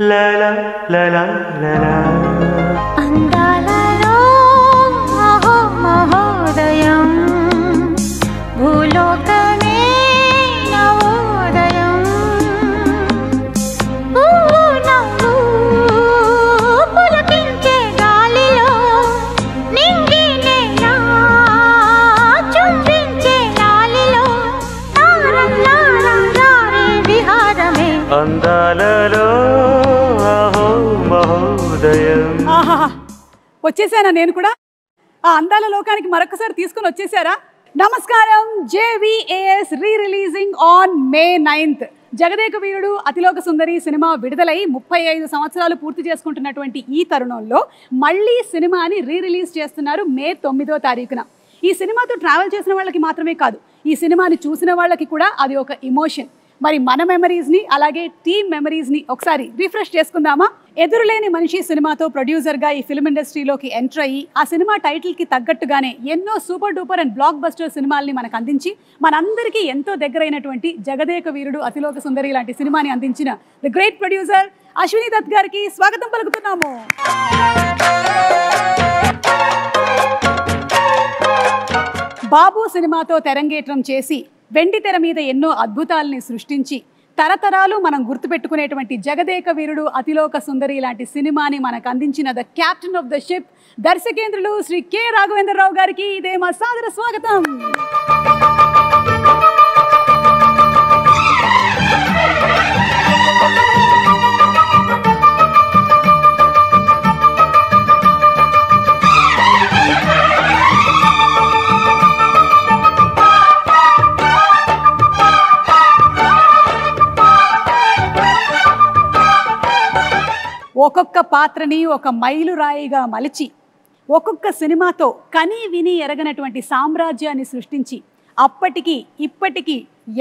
లలా లలా లలా అందాలలో మహోదయం భూలోకమే నవోదయం నవ్వు పులకించే గాలిలో నింగి నేల చుంబించే లాలిలో తారం లారం జారే విహారమే అందాలలో మహోదయం. వచ్చేసానా నేను కూడా? ఆ అందాల లోకానికి మరొకసారి తీసుకుని వచ్చేసారా? నమస్కారం. JVAS re releasing on May 9th. Jagadeka Veerudu Athiloka Sundari cinema విడుదలై 35 సంవత్సరాలు పూర్తి చేసుకుంటున్నటువంటి ఈ తరుణంలో మళ్ళీ సినిమాని రీ రిలీజ్ చేస్తున్నారు May 9వ తారీఖున. ఈ సినిమాతో ట్రావెల్ చేసిన వాళ్ళకి మాత్రమే కాదు, ఈ సినిమాని చూసిన వాళ్ళకి కూడా అది ఒక ఇమోషన్. మరి మన మెమరీస్ని అలాగే టీమ్ మెమరీస్ని ఒకసారి రిఫ్రెష్ చేసుకుందామా? ఎదురులేని మనిషి సినిమాతో ప్రొడ్యూసర్గా ఈ ఫిల్మ్ ఇండస్ట్రీలోకి ఎంటర్ అయ్యి ఆ సినిమా టైటిల్కి తగ్గట్టుగానే ఎన్నో super duper and blockbuster సినిమాల్ని మనకు అందించి మనందరికీ ఎంతో దగ్గరైనటువంటి జగదేక వీరుడు అతిలోక సుందరి లాంటి సినిమాని అందించిన the great producer Ashwini Dutt గారికి స్వాగతం పలుకుతున్నాము. బాబు సినిమాతో తెరంగేట్రం చేసి వెండి తెర మీద ఎన్నో అద్భుతాలని సృష్టించి తరతరాలు మనం గుర్తుపెట్టుకునేటువంటి జగదేక వీరుడు అతిలోక సుందరి లాంటి సినిమాని మనకు అందించిన the captain of the ship దర్శకేంద్రులు శ్రీ కె రాఘవేంద్రరావు గారికి ఇదే మా సాదర స్వాగతం. ఒక్కొక్క పాత్రని ఒక మైలురాయిగా మలిచి ఒక్కొక్క సినిమాతో కని విని ఎరగనటువంటి సామ్రాజ్యాన్ని సృష్టించి అప్పటికి ఇప్పటికీ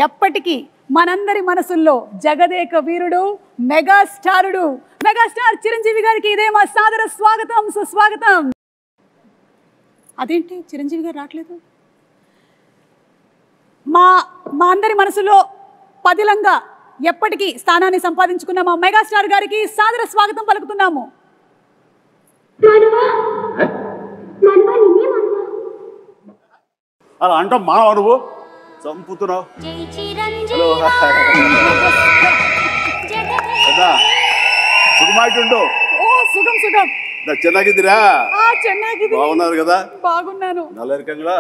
ఎప్పటికీ మనందరి మనసుల్లో జగదేక వీరుడు మెగాస్టార్ చిరంజీవి గారికి ఇదే మా సాదర స్వాగతం సుస్వాగతం. అదేంటి చిరంజీవి గారు రావట్లేదు? మా అందరి మనసులో పదిలంగా ఎప్పటికీ స్థానాన్ని సంపాదించుకున్న మా మెగాస్టార్ గారికి సాదర స్వాగతం పలుకుతున్నాము. అలా అంటాం మా నువ్వు చంపుతున్నావు. సుఖమాయిట్టుండు. సుఖం సుఖం. ಚೆನ್ನಾಗಿದ್ದೀರಾ? ಚೆನ್ನಾಗಿದ್ದೀನಿ. బాగున్నారు కదా? బాగున్నాను. నల్ల ఇరుకంగా?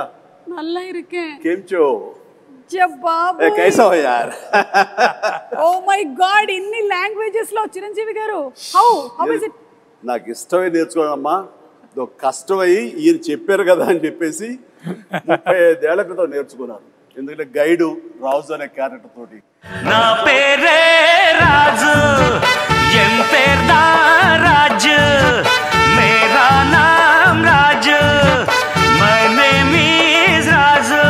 నల్ల ఇరుకే. కేంచో? బాబు कैसा हो यार? ఓ మై గాడ్, ఇన్ని లాంగ్వేజెస్ లో చిరంజీవి గారు హౌ ఇస్ ఇట్? నాకు ఇష్టమై నేర్చుకోవాలమ్మా. కష్టమై ఈయన చెప్పారు కదా అని చెప్పేసి 35 ఏళ్ల క్రితం నేర్చుకున్నాను. ఎందుకంటే గైడు రాజు అనే క్యారెక్టర్ తోటి. నా పేరే రాజు ఎం పేర్దా రాజు మేరా నామ్ రాజు మై నేమ్ ఈజ్ రాజు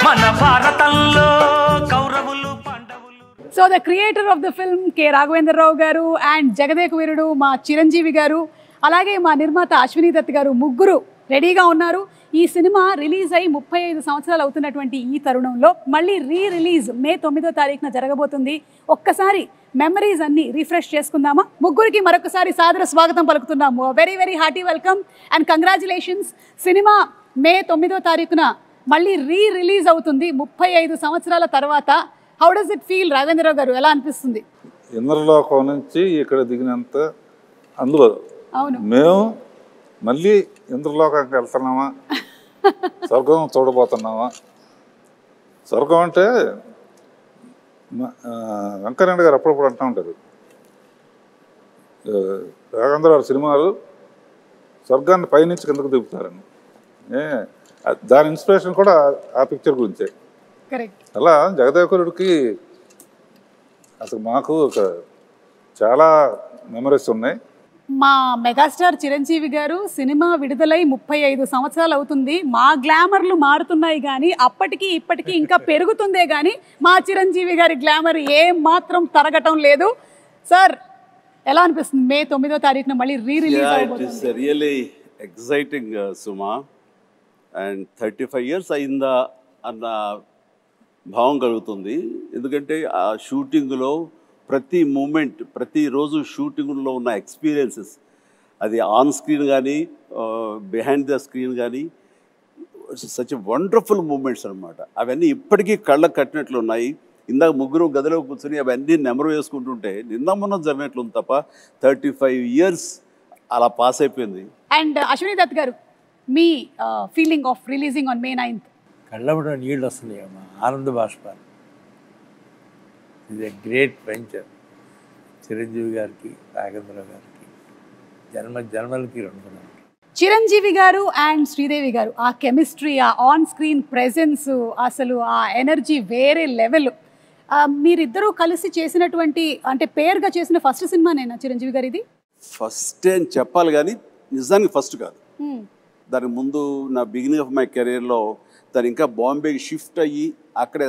మన భారతంలో కౌరవులు పాండవులు. So the creator of the film K Raghavendra Rao గారు అండ్ జగదేక వీరుడు మా చిరంజీవి గారు అలాగే మా నిర్మాత అశ్విని దత్ గారు ముగ్గురు రెడీగా ఉన్నారు. ఈ సినిమా రిలీజ్ అయ్యి 35 సంవత్సరాలు అవుతున్నటువంటి ఈ తరుణంలో మళ్ళీ రీ రిలీజ్ May 9వ తారీఖున జరగబోతుంది. ఒక్కసారి మెమరీస్ అన్ని రిఫ్రెష్ చేసుకుందామా? ముగ్గురికి మరొకసారి సాదర స్వాగతం పలుకుతున్నాము. Very very hearty welcome and congratulations. Cinema May 9వ తారీఖున మళ్ళీ రీ రిలీజ్ అవుతుంది 35 సంవత్సరాల తర్వాత. How does it feel Raghavendra Rao garu? ఎలా అనిపిస్తుంది? ఇంద్రలోకం నుంచి ఇక్కడ దిగినంత అందులో అవును, మేము మళ్ళీ ఇంద్రలోకానికి వెళ్తున్నామా, స్వర్గం చూడబోతున్నామా? స్వర్గం అంటే వెంకయ్యనాయుడు గారు అప్పుడప్పుడు అంటూ ఉంటారు, రాఘవేంద్రరావు సినిమాలు స్వర్గాన్ని పైనుంచి కిందకు దిగుతారని. దాని ఇన్స్పిరేషన్ కూడా ఆ పిక్చర్ గురించే. అలా జగదేవకురుడికి అసలు మాకు ఒక చాలా మెమరీస్ ఉన్నాయి. మా మెగాస్టార్ చిరంజీవి గారు సినిమా విడుదలై 35 సంవత్సరాలు అవుతుంది. మా గ్లామర్లు మారుతున్నాయి కానీ అప్పటికి ఇప్పటికీ ఇంకా పెరుగుతుందే కానీ మా చిరంజీవి గారి గ్లామర్ ఏం మాత్రం తరగటం లేదు. సార్ ఎలా అనిపిస్తుంది? May 9వ తారీఖున మళ్ళీ రీ రిలీజ్ అవుతుంది. It is really exciting Suma. And 35 years అయిందా అన్న భావం కలుగుతుంది. ఎందుకంటే ఆ షూటింగ్లో ప్రతి మూమెంట్, ప్రతిరోజు షూటింగ్లో ఉన్న ఎక్స్పీరియన్సెస్, అది ఆన్ స్క్రీన్ కానీ బిహైండ్ ద స్క్రీన్ కానీ సచ్ వండర్ఫుల్ మూమెంట్స్ అనమాట. అవన్నీ ఇప్పటికీ కళ్ళకు కట్టినట్లు ఉన్నాయి. ఇందాక ముగ్గురు గదిలో కూర్చొని అవన్నీ నెమరు వేసుకుంటుంటే నిన్న మొన్న జరిగినట్లు ఉంది తప్ప 35 years అలా పాస్ అయిపోయింది. అండ్ అశ్విని దత్ గారు, మీ feeling of releasing on May 9th? కళ్ళబడ నీళ్ళు వస్తున్నాయి అమ్మా, ఆనంద బాష్పాలు. ఇది గ్రేట్ వెంచర్. చిరంజీవి గారికి, రాఘవేంద్రరావు గారికి జన్మలకి రుణపడాలి. చిరంజీవి గారు అండ్ శ్రీదేవి గారు, ఆ కెమిస్ట్రీ, ఆ ఆన్ స్క్రీన్ ప్రెజెన్స్, అసలు ఆ ఎనర్జీ వేరే లెవెల్. మీరిద్దరూ కలిసి చేసినటువంటి, అంటే పేరుగా చేసిన ఫస్ట్ సినిమానేనా చిరంజీవి గారు ఇది? ఫస్ట్ అని చెప్పాలి కానీ నిజానికి ఫస్ట్ కాదు. దానికి ముందు నా బిగినింగ్ ఆఫ్ మై కెరీర్లో తను ఇంకా బాంబేకి షిఫ్ట్ అయ్యి అక్కడ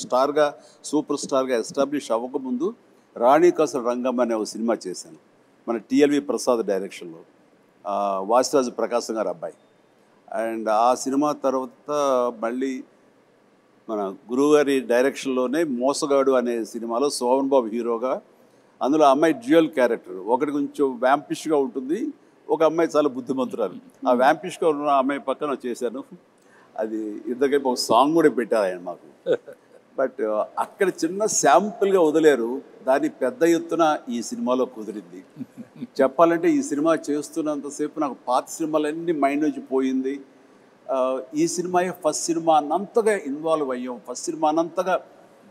స్టార్గా, సూపర్ స్టార్గా ఎస్టాబ్లిష్ అవ్వకముందు రాణి కసర రంగం అనే ఒక సినిమా చేశాను, మన TLV ప్రసాద్ డైరెక్షన్లో, వాసిరాజు ప్రకాశం గారు అబ్బాయి. అండ్ ఆ సినిమా తర్వాత మళ్ళీ మన గురువుగారి డైరెక్షన్లోనే మోసగాడు అనే సినిమాలో శోభన్ బాబు హీరోగా, అందులో అమ్మాయి డ్యూయల్ క్యారెక్టర్, ఒకటి కొంచెం వ్యాంపిష్గా ఉంటుంది, ఒక అమ్మాయి చాలా బుద్ధిమంతురాలు. ఆ వ్యాంపిష్గా ఉన్న అమ్మాయి పక్కన చేశాను. అది ఇద్దరికైపు ఒక సాంగ్ కూడా పెట్టారు ఆయన మాకు. బట్ అక్కడ చిన్న శాంపుల్గా వదిలేరు, దాన్ని పెద్ద ఎత్తున ఈ సినిమాలో కుదిరింది. చెప్పాలంటే ఈ సినిమా చేస్తున్నంతసేపు నాకు పాత సినిమాలన్నీ మైండ్ నుంచి పోయింది. ఈ సినిమా ఫస్ట్ సినిమా అన్నంతగా ఇన్వాల్వ్ అయ్యాం, ఫస్ట్ సినిమా అన్నంతగా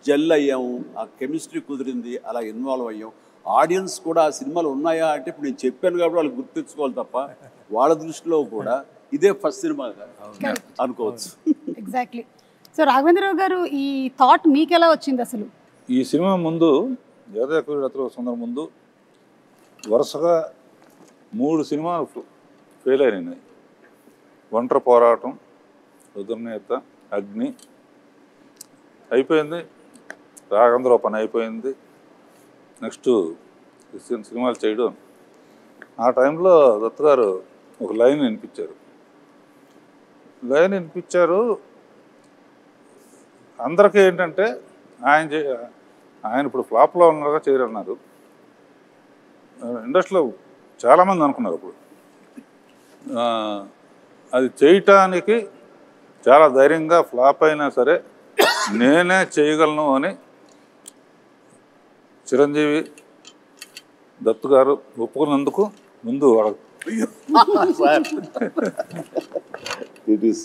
జెల్ అయ్యాము, ఆ కెమిస్ట్రీ కుదిరింది, అలా ఇన్వాల్వ్ అయ్యాం. ఆడియన్స్ కూడా ఆ సినిమాలు ఉన్నాయా అంటే ఇప్పుడు నేను చెప్పాను కాబట్టి వాళ్ళు గుర్తించుకోవాలి తప్ప వాళ్ళ దృష్టిలో కూడా ఇదే ఫస్ట్ సినిమా అనుకోవచ్చు. ఎగ్జాక్ట్లీ. సో రాఘవేంద్రరావు గారు, ఈ థాట్ మీకు ఎలా వచ్చింది అసలు? ఈ సినిమా ముందు జగదేక సుందరం ముందు వరుసగా 3 సినిమాలు ఫెయిల్ అయినాయి. ఒంటరి పోరాటం, రుద్రనేత, అగ్ని అయిపోయింది, రాఘవేంద్రరావు పని అయిపోయింది, నెక్స్ట్ సినిమాలు చేయడం. ఆ టైంలో దత్ గారు ఒక లైన్ వినిపించారు. అందరికీ ఏంటంటే ఆయన ఇప్పుడు ఫ్లాప్లో ఉన్నారుగా చేయరన్నారు. ఇండస్ట్రీలో చాలామంది అనుకున్నారు అప్పుడు. అది చేయటానికి చాలా ధైర్యంగా ఫ్లాప్ అయినా సరే నేనే చేయగలను అని చిరంజీవి దత్ గారు ఒప్పుకున్నందుకు ముందు it is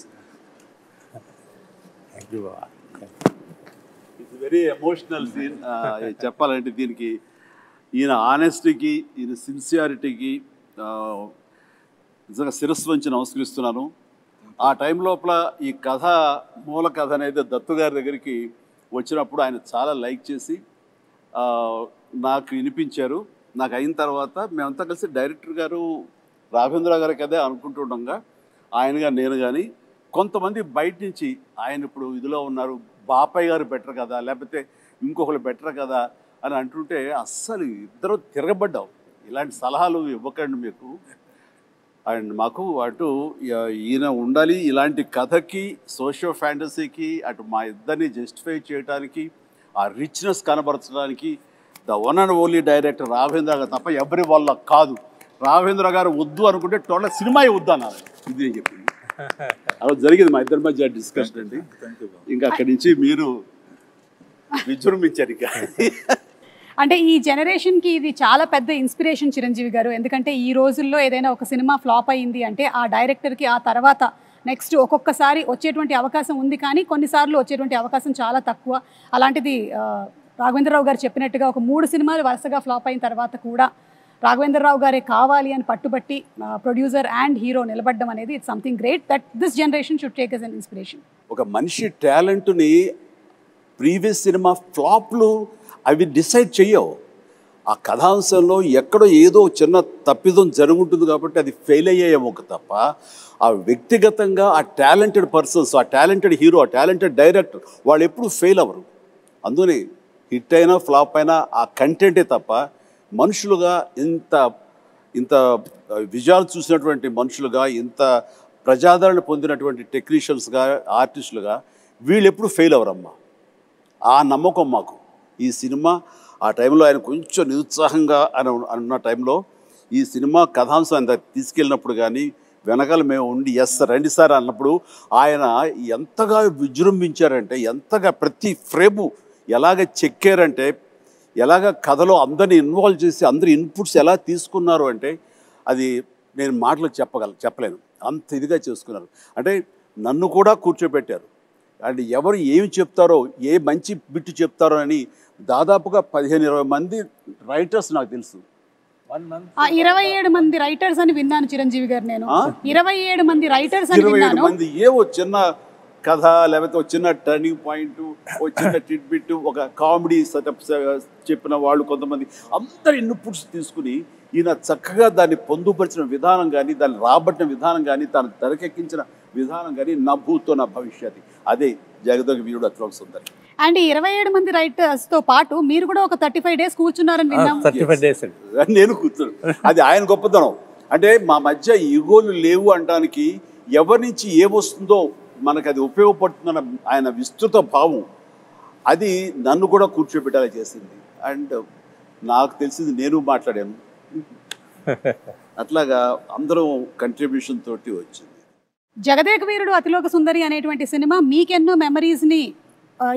very emotional scene. చెప్పాలంటే దీనికి ఈయన ఆనెస్టీకి, ఈయన సిన్సియారిటీకి నిజంగా శిరస్సు వంచి నమస్కరిస్తున్నాను. ఆ టైం లోపల ఈ కథ, మూల కథ అనేది దత్తు గారి దగ్గరికి వచ్చినప్పుడు ఆయన చాలా లైక్ చేసి నాకు వినిపించారు. నాకు అయిన తర్వాత మేమంతా కలిసి డైరెక్టర్ గారు రాఘవేంద్రరావు గారి కదే అనుకుంటుండగా ఆయనగా నేను కానీ కొంతమంది బయట నుంచి ఆయన ఇప్పుడు ఇదిలో ఉన్నారు, బాపయ్య గారు బెటర్ కదా, లేకపోతే ఇంకొకరు బెటర్ కదా అని అంటుంటే అస్సలు ఇద్దరు తిరగబడ్డాం. ఇలాంటి సలహాలు ఇవ్వకండి మీకు. అండ్ మాకు అటు ఈయన ఉండాలి, ఇలాంటి కథకి, సోషియో ఫ్యాంటసీకి, అటు మా ఇద్దరిని జస్టిఫై చేయడానికి, ఆ రిచ్నెస్ కనబరచడానికి the one and only director Raghavendra garu తప్ప ఎవరి వల్ల కాదు. రాఘవేంద్ర గారు వద్దు అనుకుంటే టోటల్ సినిమా వద్దు అన్నారు. ఇది నేను చెప్పింది. అలా జరిగింది మా ఇద్దరి మధ్య డిస్కషన్ అండి. ఇంకా అక్కడి నుంచి మీరు విజృంభించారు. ఇంకా అంటే ఈ జనరేషన్కి ఇది చాలా పెద్ద ఇన్స్పిరేషన్ చిరంజీవి గారు. ఎందుకంటే ఈ రోజుల్లో ఏదైనా ఒక సినిమా ఫ్లాప్ అయ్యింది అంటే ఆ డైరెక్టర్కి ఆ తర్వాత నెక్స్ట్ ఒక్కొక్కసారి వచ్చేటువంటి అవకాశం ఉంది, కానీ కొన్నిసార్లు వచ్చేటువంటి అవకాశం చాలా తక్కువ. అలాంటిది రాఘవేంద్రరావు గారు చెప్పినట్టుగా ఒక 3 సినిమాలు వరుసగా ఫ్లాప్ అయిన తర్వాత కూడా రాఘవేంద్రరావు గారే కావాలి అని పట్టుబట్టి ప్రొడ్యూసర్ అండ్ హీరో నిలబడడం అనేది it's something great that this generation should take as an inspiration. ఒక మనిషి టాలెంట్ని ప్రీవియస్ సినిమా ఫ్లాప్లు అవి డిసైడ్ చెయ్యవు. ఆ కథాంశంలో ఎక్కడో ఏదో చిన్న తప్పిదం జరుగుంటుంది కాబట్టి అది ఫెయిల్ అయ్యేమో తప్ప ఆ వ్యక్తిగతంగా ఆ టాలెంటెడ్ పర్సన్స్, ఆ టాలెంటెడ్ హీరో, ఆ టాలెంటెడ్ డైరెక్టర్ వాళ్ళు ఎప్పుడు ఫెయిల్ అవ్వరు. అందుకని హిట్ అయినా ఫ్లాప్ అయినా ఆ కంటెంటే తప్ప మనుషులుగా ఇంత విజయాలు చూసినటువంటి మనుషులుగా, ఇంత ప్రజాదరణ పొందినటువంటి టెక్నీషియన్స్గా, ఆర్టిస్టులుగా వీళ్ళు ఎప్పుడు ఫెయిల్ అవ్వరమ్మా. ఆ నమ్మకం మాకు. ఈ సినిమా ఆ టైంలో ఆయన కొంచెం నిరుత్సాహంగా అన్న టైంలో ఈ సినిమా కథాంశం ఆయన తీసుకెళ్ళినప్పుడు కానీ వెనకాల మేము ఉండి ఎస్ రండి సార్ అన్నప్పుడు ఆయన ఎంతగా విజృంభించారంటే, ఎంతగా ప్రతి ఫ్రేము ఎలాగ చెక్కారంటే, ఎలాగ కథలో అందరినీ ఇన్వాల్వ్ చేసి అందరి ఇన్పుట్స్ ఎలా తీసుకున్నారు అంటే అది నేను మాటలు చెప్పలేను. అంత ఇదిగా చేసుకున్నారు. అంటే నన్ను కూడా కూర్చోబెట్టారు. అండ్ ఎవరు ఏమి చెప్తారో, ఏ మంచి బిట్టు చెప్తారో అని దాదాపుగా 15-20 మంది రైటర్స్ నాకు తెలుసు. 27 మంది రైటర్స్ అని విన్నాను చిరంజీవి గారు. నేను 27 మంది రైటర్స్ అని 27 విన్నాను. మంది ఏవో చిన్న కథ, లేకపోతే ఒక చిన్న టర్నింగ్ పాయింట్, ఒక చిన్న టిడ్బిట్, ఒక కామెడీ సెటప్ చెప్పిన వాళ్ళు కొంతమంది, అందరి ఇన్పుట్స్ తీసుకుని ఈయన చక్కగా దాన్ని పొందుపరిచిన విధానం కానీ, దాన్ని రాబట్టిన విధానం కానీ, తను తెరకెక్కించిన విధానం కానీ నా భూతో నా భవిష్యత్తు. అదే జగదేక వీరుడు అతిలోక సుందరి. అండ్ 27 మంది రైటర్స్ తో పాటు మీరు కూడా ఒక 35 days కూర్చున్నారని విన్నాం. 35 days నేను కూర్చున్నాను. అది ఆయన గొప్పతనం. అంటే మా మధ్య ఈగోలు లేవు అనడానికి, ఎవరి నుంచి ఏమొస్తుందో మనకు అది ఉపయోగపడుతుందన్న ఆయన విస్తృత భావం, అది నన్ను కూడా కూర్చోబెట్టేలా చేసింది. అండ్ నాకు తెలిసింది నేను మాట్లాడాను. అట్లాగా అందరం కంట్రిబ్యూషన్ తోటి వచ్చింది. జగదేక వీరుడు అతిలోక సుందరి అనేటువంటి సినిమా మీకెన్నో మెమరీస్ని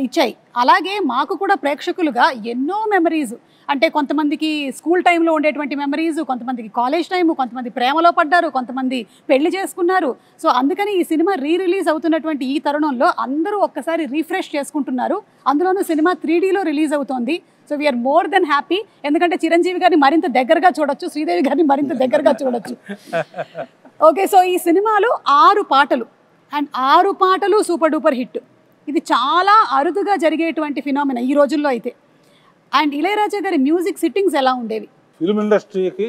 ఇచ్చాయి. అలాగే మాకు కూడా ప్రేక్షకులుగా ఎన్నో మెమరీస్, అంటే కొంతమందికి స్కూల్ టైంలో ఉండేటువంటి మెమరీస్, కొంతమందికి కాలేజ్ టైము, కొంతమంది ప్రేమలో పడ్డారు, కొంతమంది పెళ్లి చేసుకున్నారు. సో అందుకని ఈ సినిమా రిలీజ్ అవుతున్నటువంటి ఈ తరుణంలో అందరూ ఒక్కసారి రీఫ్రెష్ చేసుకుంటున్నారు. అందులోనూ సినిమా 3Dలో రిలీజ్ అవుతోంది. So we are more than happy. ఎందుకంటే చిరంజీవి గారిని మరింత దగ్గరగా చూడొచ్చు, శ్రీదేవి గారిని మరింత దగ్గరగా చూడొచ్చు. ఓకే, సో ఈ సినిమాలో 6 పాటలు, అండ్ 6 పాటలు సూపర్ డూపర్ హిట్. ఇది చాలా అరుదుగా జరిగేటువంటి ఫినామినా ఈ రోజుల్లో అయితే. అండ్ ఇళయరాజా గారి మ్యూజిక్ సిట్టింగ్స్ ఎలా ఉండేవి? ఫిల్మ్ ఇండస్ట్రీకి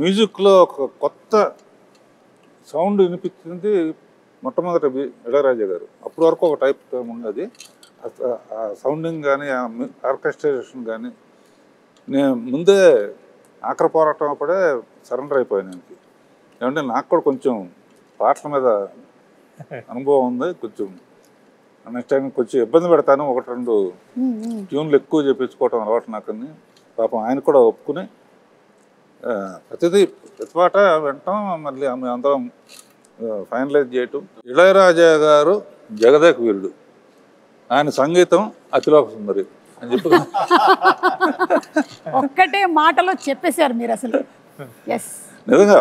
మ్యూజిక్లో ఒక కొత్త సౌండ్ వినిపించింది మొట్టమొదటి ఇళయరాజా గారు. అప్పటి వరకు ఒక టైప్ ఉన్నది. ఆ సౌండింగ్ కానీ, ఆ ఆర్కెస్ట్రేషన్ కానీ, నేను ముందే ఆఖరి పోరాటం అప్పుడే సరెండర్ అయిపోయాను. ఏమంటే నాకు కూడా కొంచెం పాటల మీద అనుభవం ఉంది. కొంచెం నెక్స్ట్ టైం కొంచెం ఇబ్బంది పెడతాను, 1-2 ట్యూన్లు ఎక్కువ చేయించుకోవటం అలవాటు నాకని. పాపం ఆయన కూడా ఒప్పుకుని ప్రతి పాట వింటాం, మళ్ళీ అందరం ఫైనలైజ్ చేయటం. ఇళయరాజా గారు జగదేక వీరుడు, ఆయన సంగీతం అతిలోక సుందరి అని చెప్పి ఒక్కటే మాటలో చెప్పేశారు మీరు అసలు. ఎస్, నిజంగా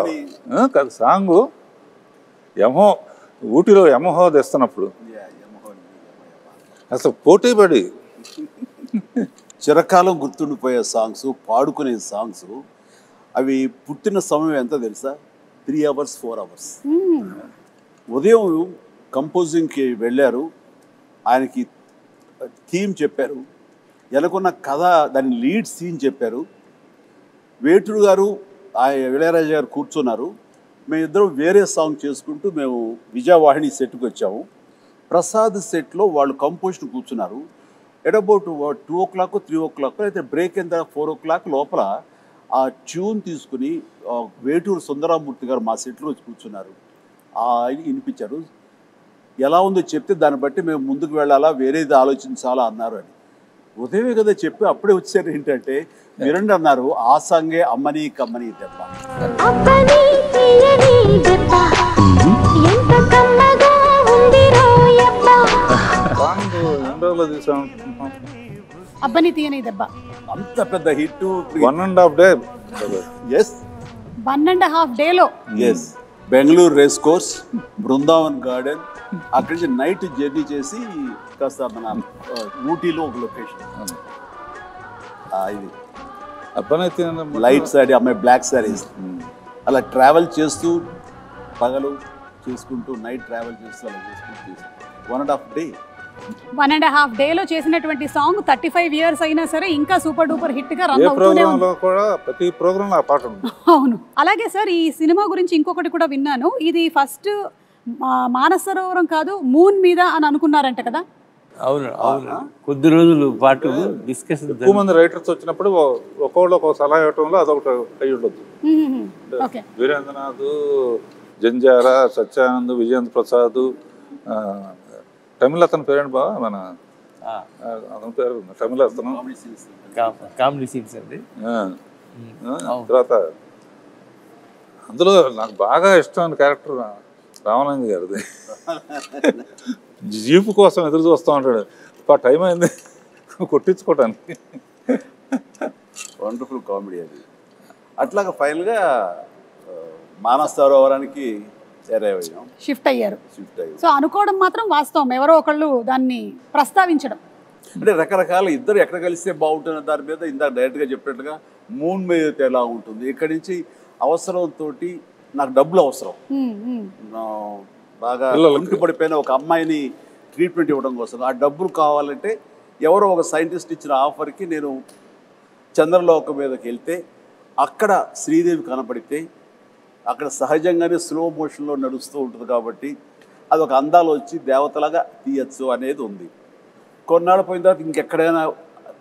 కాదు. సాంగు యమహో, ఊటీలో యమహో తెస్తున్నప్పుడు అసలు పోటీపడి చిరకాలం గుర్తుండిపోయే సాంగ్స్, పాడుకునే సాంగ్స్, అవి పుట్టిన సమయం ఎంత తెలుసా? 3 hours 4 hours. ఉదయం కంపోజింగ్కి వెళ్ళారు, ఆయనకి థీమ్ చెప్పారు, ఎలాగున్న కథ దాని లీడ్ సీన్ చెప్పారు. వేటుడు గారు ఇళయరాజా గారు కూర్చున్నారు. మేమిద్దరం వేరే సాంగ్ చేసుకుంటూ మేము విజయవాహిని సెట్కి వచ్చాము. ప్రసాద్ సెట్లో వాళ్ళు కంపోజిషన్ కూర్చున్నారు. ఎట్ అబౌట్ 2 o'clock 3 o'clock అయితే బ్రేక్ అయిన తర్వాత 4 o'clock లోపల ఆ ట్యూన్ తీసుకుని వేటూరు సుందరామూర్తి గారు మా సెట్లో వచ్చి కూర్చున్నారు. వినిపించారు. ఎలా ఉందో చెప్తే దాన్ని బట్టి మేము ముందుకు వెళ్ళాలా, వేరేది ఆలోచించాలా అన్నారు అని. ఉదయమే కదా చెప్పి అప్పుడే వచ్చారు. ఏంటంటే మీరండి అన్నారు, ఆ సాంగే అమ్మని కమ్మని దెబ్బ. అబ్బని తీయని దెబ్బ అంత పెద్ద హిట్. 1.5 day. ఎస్, 1.5 డేలో. Yes, Bengaluru race course, Brindavan garden, అక్కడి నుంచి నైట్ జర్నీ చేసి కాస్త మన ఊటీలో ఒక లొకేషన్. ఇది అబ్బనైతే లైట్ సారీ, అమ్మాయి బ్లాక్ సారీస్, అలా ట్రావెల్ చేస్తూ పగలు చేసుకుంటూ నైట్ ట్రావెల్ చేస్తూ అలా చేసుకుంటూ 1.5 day. 1.5 డేలో చేసినటువంటి సాంగ్ 35 years అయినా సరే ఇంకా సూపర్ డూపర్ హిట్ గా రన్ అవుతూనే ఉంది. ప్రతి ప్రోగ్రామ్ ఆ పాట ఉంది. అవును. అలాగే సార్, ఈ సినిమా గురించి ఇంకొకటి కూడా విన్నాను, ఇది ఫస్ట్ మానసరోవరం కాదు మూన్ మీద అని అనుకున్నారంట కదా? అవును అవును, కొద్ది రోజులు పాటు డిస్కషన్. ఎక్కువ మంది రైటర్స్ వచ్చినప్పుడు ఒక్కొక్కళ్ళు ఒక సలహా ఇవ్వటంలో అదొకటి అయి ఉండొచ్చు. వీరేంద్రనాథ్, జంజారా, సత్యానంద్, విజయేంద్ర ప్రసాద్, తమిళ అతని పేరేంటి బాగా మన అతని పేరు తమిళ అతను. కామెడీ సీన్స్ అండి. తర్వాత అందులో నాకు బాగా ఇష్టమైన క్యారెక్టర్ రామానంద గారిది. జీపు కోసం ఎదురు చూస్తూ ఉంటాడు, టైం అయింది కొట్టించుకోవటానికి. వండర్ఫుల్ కామెడీ అది. అట్లాగా ఫైనల్గా మానస సరోవరానికి షిఫ్ట్ అయ్యారు. సో అనుకోవడం మాత్రం వాస్తవం, ఎవరో ఒకళ్ళు దాన్ని ప్రస్తావించడం. అంటే రకరకాల ఇద్దరు ఎక్కడ కలిస్తే బాగుంటుంది దాని మీద ఇందాక డైరెక్ట్గా చెప్పినట్టుగా మూన్ మీద ఎలా ఉంటుంది, ఇక్కడి నుంచి అవసరంతో నాకు డబ్బులు అవసరం, బాగా ఇంటి పడిపోయిన ఒక అమ్మాయిని ట్రీట్మెంట్ ఇవ్వడం కోసం ఆ డబ్బులు కావాలంటే ఎవరో ఒక సైంటిస్ట్ ఇచ్చిన ఆఫర్కి నేను చంద్రలోకం మీదకి వెళ్తే అక్కడ శ్రీదేవి కనపడితే అక్కడ సహజంగానే స్లో మోషన్లో నడుస్తూ ఉంటుంది కాబట్టి అది ఒక అందాలు వచ్చి దేవతలాగా తీయచ్చు అనేది ఉంది. కొన్నాళ్ళు పోయిన తర్వాత ఇంకెక్కడైనా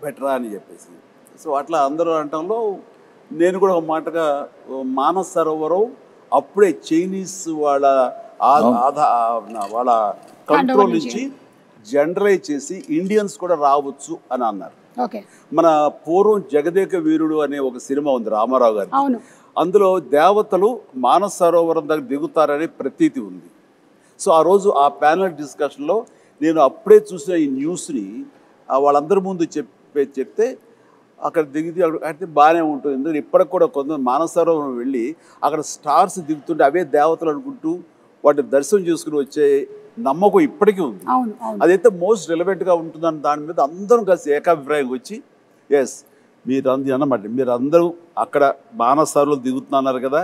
బెటరా అని చెప్పేసి సో అట్లా అందరూ అనటంలో నేను కూడా ఒక మాటగా మానస సరోవరం అప్పుడే చైనీస్ వాళ్ళ వాళ్ళ కంట్రోల్ నుంచి జనరలైజ్ చేసి ఇండియన్స్ కూడా రావచ్చు అని అన్నారు. మన పూర్వం జగదేక వీరుడు అనే ఒక సినిమా ఉంది రామారావు గారి, అందులో దేవతలు మానస సరోవరం దగ్గర దిగుతారనే ప్రతీతి ఉంది. సో ఆ రోజు ఆ ప్యానల్ డిస్కషన్లో నేను అప్పుడే చూసిన ఈ న్యూస్ని వాళ్ళందరి ముందు చెప్తే అక్కడ దిగితే అయితే బాగానే ఉంటుంది. ఎందుకంటే ఇప్పటికి కూడా కొంత మానస సరోవరం వెళ్ళి అక్కడ స్టార్స్ దిగుతుంటే అవే దేవతలు అనుకుంటూ వాటిని దర్శనం చేసుకుని వచ్చే నమ్మకం ఇప్పటికీ ఉంది. అదైతే మోస్ట్ రిలవెంట్గా ఉంటుందని దాని మీద అందరం కలిసి ఏకాభిప్రాయం వచ్చి ఎస్ మీరు అన్నమాట మీరు అందరూ అక్కడ మానస సరోవరం దిగుతున్నారు కదా,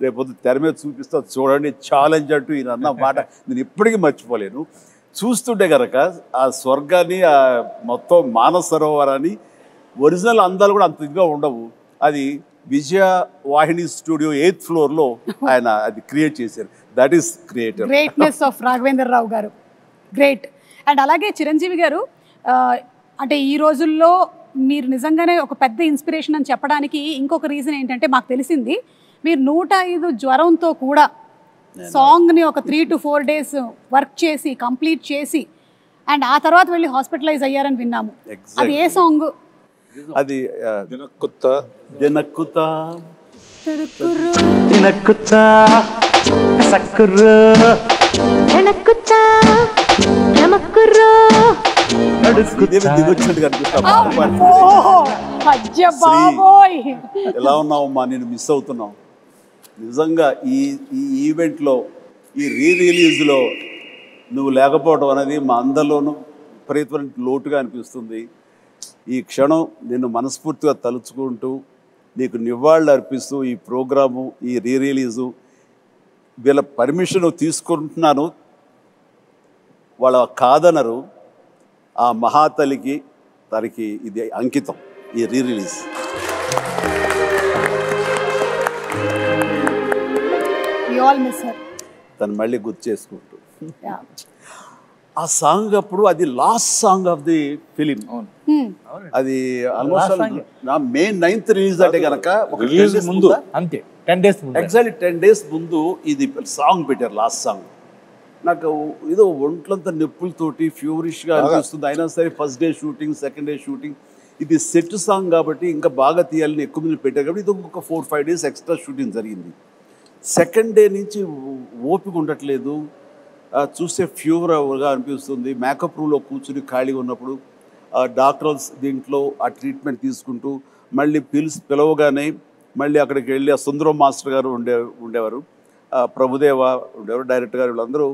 రేపొద్దు తెర మీద చూపిస్తా చూడండి ఛాలెంజ్ అంటూ ఈయన అన్న మాట నేను ఇప్పటికీ మర్చిపోలేను. చూస్తుంటే కనుక ఆ స్వర్గాన్ని ఆ మొత్తం మానస సరోవరాన్ని ఒరిజినల్ అందాలు కూడా అంత ఇదిగా ఉండవు. అది విజయ వాహిని స్టూడియో 8th ఫ్లోర్లో ఆయన అది క్రియేట్ చేశారు. That is greatness of Raghavendra Rao garu, great. And అలాగే చిరంజీవి గారు అంటే ఈ రోజుల్లో మీరు నిజంగానే ఒక పెద్ద ఇన్స్పిరేషన్ అని చెప్పడానికి ఇంకొక రీజన్ ఏంటంటే మాకు తెలిసింది మీరు 105 జ్వరంతో కూడా సాంగ్ని ఒక 3 to 4 days వర్క్ చేసి కంప్లీట్ చేసి అండ్ ఆ తర్వాత వెళ్ళి హాస్పిటలైజ్ అయ్యారని విన్నాము. అది ఏ సాంగ్? అది ఎలా ఉన్నావమ్మా, నేను మిస్ అవుతున్నావు నిజంగా. ఈ ఈవెంట్లో ఈ రిలీజ్లో నువ్వు లేకపోవడం అనేది మా అందరిలోనూ విపరీతమైన లోటుగా అనిపిస్తుంది. ఈ క్షణం నిన్ను మనస్ఫూర్తిగా తలుచుకుంటూ నీకు నివాళులు అర్పిస్తూ ఈ ప్రోగ్రాము ఈ రిలీజు వీళ్ళ పర్మిషన్ తీసుకుంటున్నాను, వాళ్ళ కాదనరు. ఆ మహాతలికి తనకి ఇది అంకితం ఈ రిలీజ్. తను మళ్ళీ గుర్తు చేసుకుంటూ ఆ సాంగ్ అప్పుడు అది last song of the film. అది ఆల్మోస్ట్ May 9th రిలీజ్ అంటే కనుక ముందు అంతే 10 days ఎగ్జాక్ట్లీ 10 days ముందు ఇది సాంగ్ పెట్టారు, లాస్ట్ సాంగ్. నాకు ఏదో ఒంట్లంతా నొప్పులతోటి ఫ్యూరిష్గా అనిపిస్తుంది. అయినా సరే first day shooting, second day shooting, ఇది సెట్ సాంగ్ కాబట్టి ఇంకా బాగా తీయాలని ఎక్కువ మంది పెట్టారు కాబట్టి ఇది ఇంకొక 4-5 days ఎక్స్ట్రా షూటింగ్ జరిగింది. సెకండ్ డే నుంచి ఓపిక ఉండట్లేదు, చూస్తే ఫీవర్గా అనిపిస్తుంది. మేకప్ రూమ్లో కూర్చుని ఖాళీగా ఉన్నప్పుడు డాక్టర్స్ దీంట్లో ఆ ట్రీట్మెంట్ తీసుకుంటూ మళ్ళీ పిలవగానే మళ్ళీ అక్కడికి వెళ్ళి ఆ సుందరం మాస్టర్ గారు ఉండేవారు, ప్రభుదేవ ఉండేవారు, డైరెక్టర్ గారు, వీళ్ళందరూ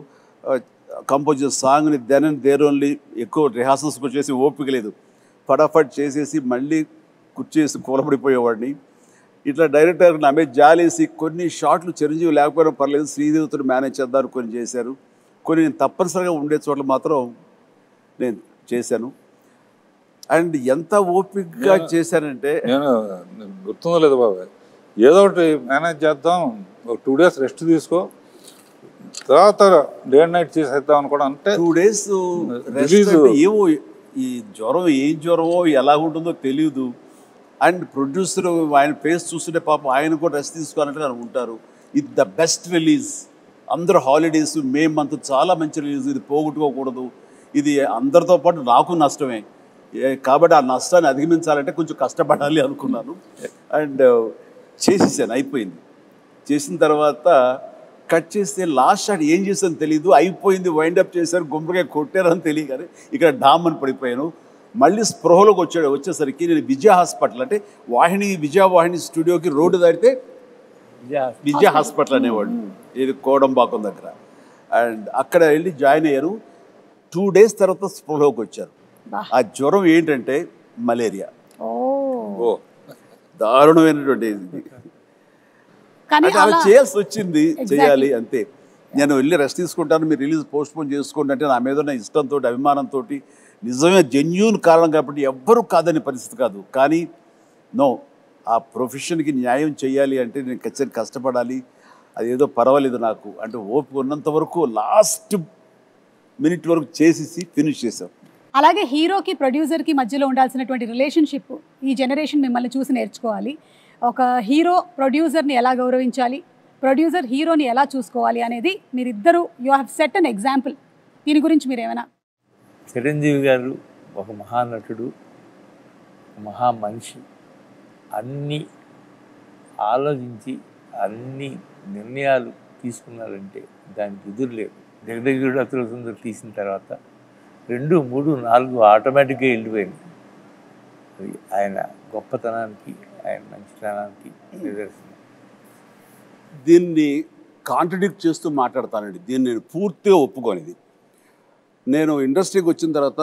కంపోజ్ చేసే సాంగ్ని దెన్ అండ్ దేర్ ఓన్లీ ఎక్కువ రిహార్సల్స్ చేసి ఓపిక లేదు, ఫటాఫట్ చేసేసి మళ్ళీ కుర్చేసి కూలబడిపోయేవాడిని. ఇట్లా డైరెక్టర్ నా మీద జాలేసి కొన్ని షాట్లు చిరంజీవి లేకపోయినా పర్లేదు శ్రీదేవితో మేనేజ్ చేద్దారు కొన్ని చేశారు, కొన్ని నేను తప్పనిసరిగా ఉండే చోట్ల మాత్రం నేను చేశాను. అండ్ ఎంత ఓపికగా చేశానంటే నేను గుర్తుందో లేదు బాబాయ్, ఏదో ఒకటి మేనేజ్ చేద్దాం, ఒక 2 days రెస్ట్ తీసుకో, తర్వాత డే అండ్ నైట్ చేసేద్దాం అనుకోవడం. అంటే 2 days ఏమో ఈ జ్వరం ఏం జ్వరమో ఎలా ఉంటుందో తెలియదు. అండ్ ప్రొడ్యూసర్ ఆయన ఫేస్ చూస్తుంటే పాపం ఆయన కూడా రెస్ట్ తీసుకోవాలంటే ఉంటారు. ఇది ద బెస్ట్ రిలీజ్, అందరూ హాలిడేస్, May month చాలా మంచి రిలీజ్, ఇది పోగొట్టుకోకూడదు, ఇది అందరితో పాటు నాకు నష్టమే, కాబట్టి ఆ నష్టాన్ని అధిగమించాలంటే కొంచెం కష్టపడాలి అనుకున్నాను. అండ్ చేసేసాను, అయిపోయింది. చేసిన తర్వాత కట్ చేస్తే లాస్ట్ షాట్ ఏం చేశాను తెలీదు, అయిపోయింది, వైండప్ చేశారు, గుంపుగా కొట్టారని తెలియదు. కానీ ఇక్కడ డామ్ అని పడిపోయాను. మళ్ళీ స్పృహలోకి వచ్చేసరికి నేను విజయ హాస్పిటల్, అంటే విజయవాహిని స్టూడియోకి రోడ్డు దాటితే విజయ హాస్పిటల్ అనేవాడు, ఇది కోడంబాకం దగ్గర. అండ్ అక్కడ వెళ్ళి జాయిన్ అయ్యారు. 2 days తర్వాత స్పృహలోకి వచ్చారు. ఆ జ్వరం ఏంటంటే మలేరియా. ఓ దారుణమైనటువంటి ఇది. అంటే అలా చేయాల్సి వచ్చింది, చేయాలి అంతే. నేను వెళ్ళి రెస్ట్ తీసుకుంటాను, మీరు రిలీజ్ పోస్ట్పోన్ చేసుకోండి అంటే నా మీద ఉన్న ఇష్టంతో, అభిమానంతో, నిజమే జెన్యూన్ కారణం కాబట్టి ఎవ్వరూ కాదని పరిస్థితి కాదు. కానీ నో, ఆ ప్రొఫెషన్కి న్యాయం చేయాలి అంటే నేను ఖచ్చితంగా కష్టపడాలి. అదేదో పర్వాలేదు నాకు అంటే ఓపిక ఉన్నంత వరకు లాస్ట్ మినిట్ వరకు చేసేసి ఫినిష్ చేసాం. అలాగే హీరోకి ప్రొడ్యూసర్కి మధ్యలో ఉండాల్సినటువంటి రిలేషన్షిప్ ఈ జనరేషన్ మిమ్మల్ని చూసి నేర్చుకోవాలి. ఒక హీరో ప్రొడ్యూసర్ని ఎలా గౌరవించాలి, ప్రొడ్యూసర్ హీరోని ఎలా చూసుకోవాలి అనేది మీరిద్దరూ you have set an example. దీని గురించి మీరు ఏమైనా? చిరంజీవి గారు ఒక మహానటుడు, మహా మనిషి. అన్నీ ఆలోచించి అన్ని నిర్ణయాలు తీసుకున్నారంటే దానికి ఎదురు లేదు. జగదేగుడు అతుల సుందరి తీసిన తర్వాత 2, 3, 4 ఆటోమేటిక్గా వెళ్ళిపోయింది. అది ఆయన గొప్పతనానికి, ఆయన మంచితనానికి నిదర్శనం. దీన్ని కాంట్రడిక్ట్ చేస్తూ మాట్లాడతానండి. దీన్ని నేను పూర్తిగా ఒప్పుకోనిది. నేను ఇండస్ట్రీకి వచ్చిన తర్వాత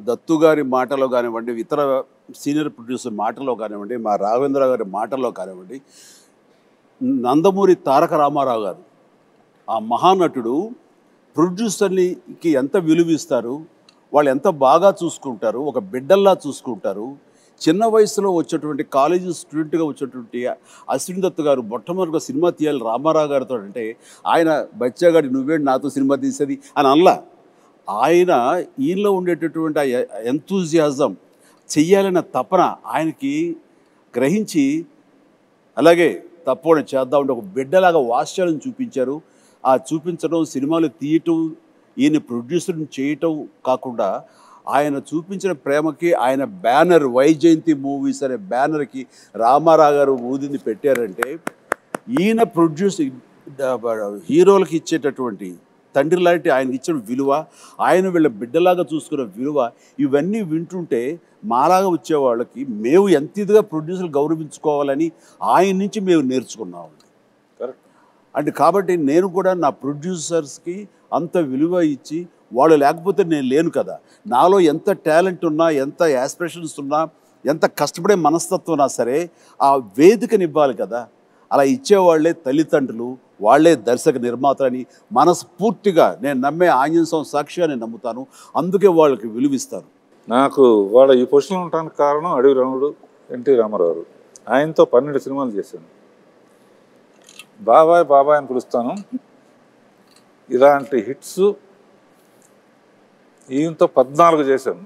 దత్తు గారి మాటలో కానివ్వండి, ఇతర సీనియర్ ప్రొడ్యూసర్ మాటలో కానివ్వండి, మా రాఘవేంద్ర గారి మాటల్లో కానివ్వండి, నందమూరి తారక రామారావు గారు ఆ మహానటుడు ప్రొడ్యూసర్కి ఎంత విలువ ఇస్తారు, వాళ్ళు ఎంత బాగా చూసుకుంటారు, ఒక బిడ్డల్లా చూసుకుంటారు. చిన్న వయసులో వచ్చేటువంటి కాలేజీ స్టూడెంట్గా వచ్చేటువంటి అశ్విన్ దత్ గారు మొట్టమొదటిగా సినిమా తీయాలి రామారావు గారితో అంటే ఆయన బచ్చాగాడి నువ్వేంటి నాతో సినిమా తీసేది అని అనలా. ఆయన ఈయనలో ఉండేటటువంటి ఆ ఎంతూజియాజం, చెయ్యాలన్న తపన ఆయనకి గ్రహించి అలాగే తప్పకుండా చేద్దాం అంటే ఒక బిడ్డలాగా వాత్సల్యం చూపించారు. ఆ చూపించడం, సినిమాలు తీయటం, ఈయన ప్రొడ్యూసర్ని చేయటం కాకుండా ఆయన చూపించిన ప్రేమకి ఆయన బ్యానర్ వైజయంతి మూవీస్ అనే బ్యానర్కి రామారావు గారు ఊదిని పెట్టారంటే ఈయన హీరోలకు ఇచ్చేటటువంటి తండ్రి లాంటి ఆయనకి ఇచ్చిన విలువ, ఆయన వీళ్ళ బిడ్డలాగా చూసుకున్న విలువ, ఇవన్నీ వింటుంటే మాలాగా వచ్చే వాళ్ళకి మేము ఎంత ఇదిగా ప్రొడ్యూసర్లు గౌరవించుకోవాలని ఆయన నుంచి మేము నేర్చుకున్నాం. అంటే కాబట్టి నేను కూడా నా ప్రొడ్యూసర్స్కి అంత విలువ ఇచ్చి, వాళ్ళు లేకపోతే నేను లేను కదా. నాలో ఎంత టాలెంట్ ఉన్నా, ఎంత యాస్పిరేషన్స్ ఉన్నా, ఎంత కష్టపడే మనస్తత్వం ఉన్నా సరే ఆ వేదికని ఇవ్వాలి కదా. అలా ఇచ్చేవాళ్లే తల్లిదండ్రులు, వాళ్లే దర్శక నిర్మాతలని మనస్ఫూర్తిగా నేను నమ్మే ఆంజనేయ స్వామి సాక్షిగా నేను నమ్ముతాను. అందుకే వాళ్ళకి విలువిస్తాను. నాకు వాళ్ళ ఈ పొజిషన్లో ఉండడానికి కారణం అడవి రాముడు ఎన్టీ రామారావు. ఆయనతో 12 సినిమాలు చేశాను. బాబాయ్ బాబాయ్ అని పిలుస్తాను. ఇలాంటి హిట్స్ ఈయనతో 14 చేశాను.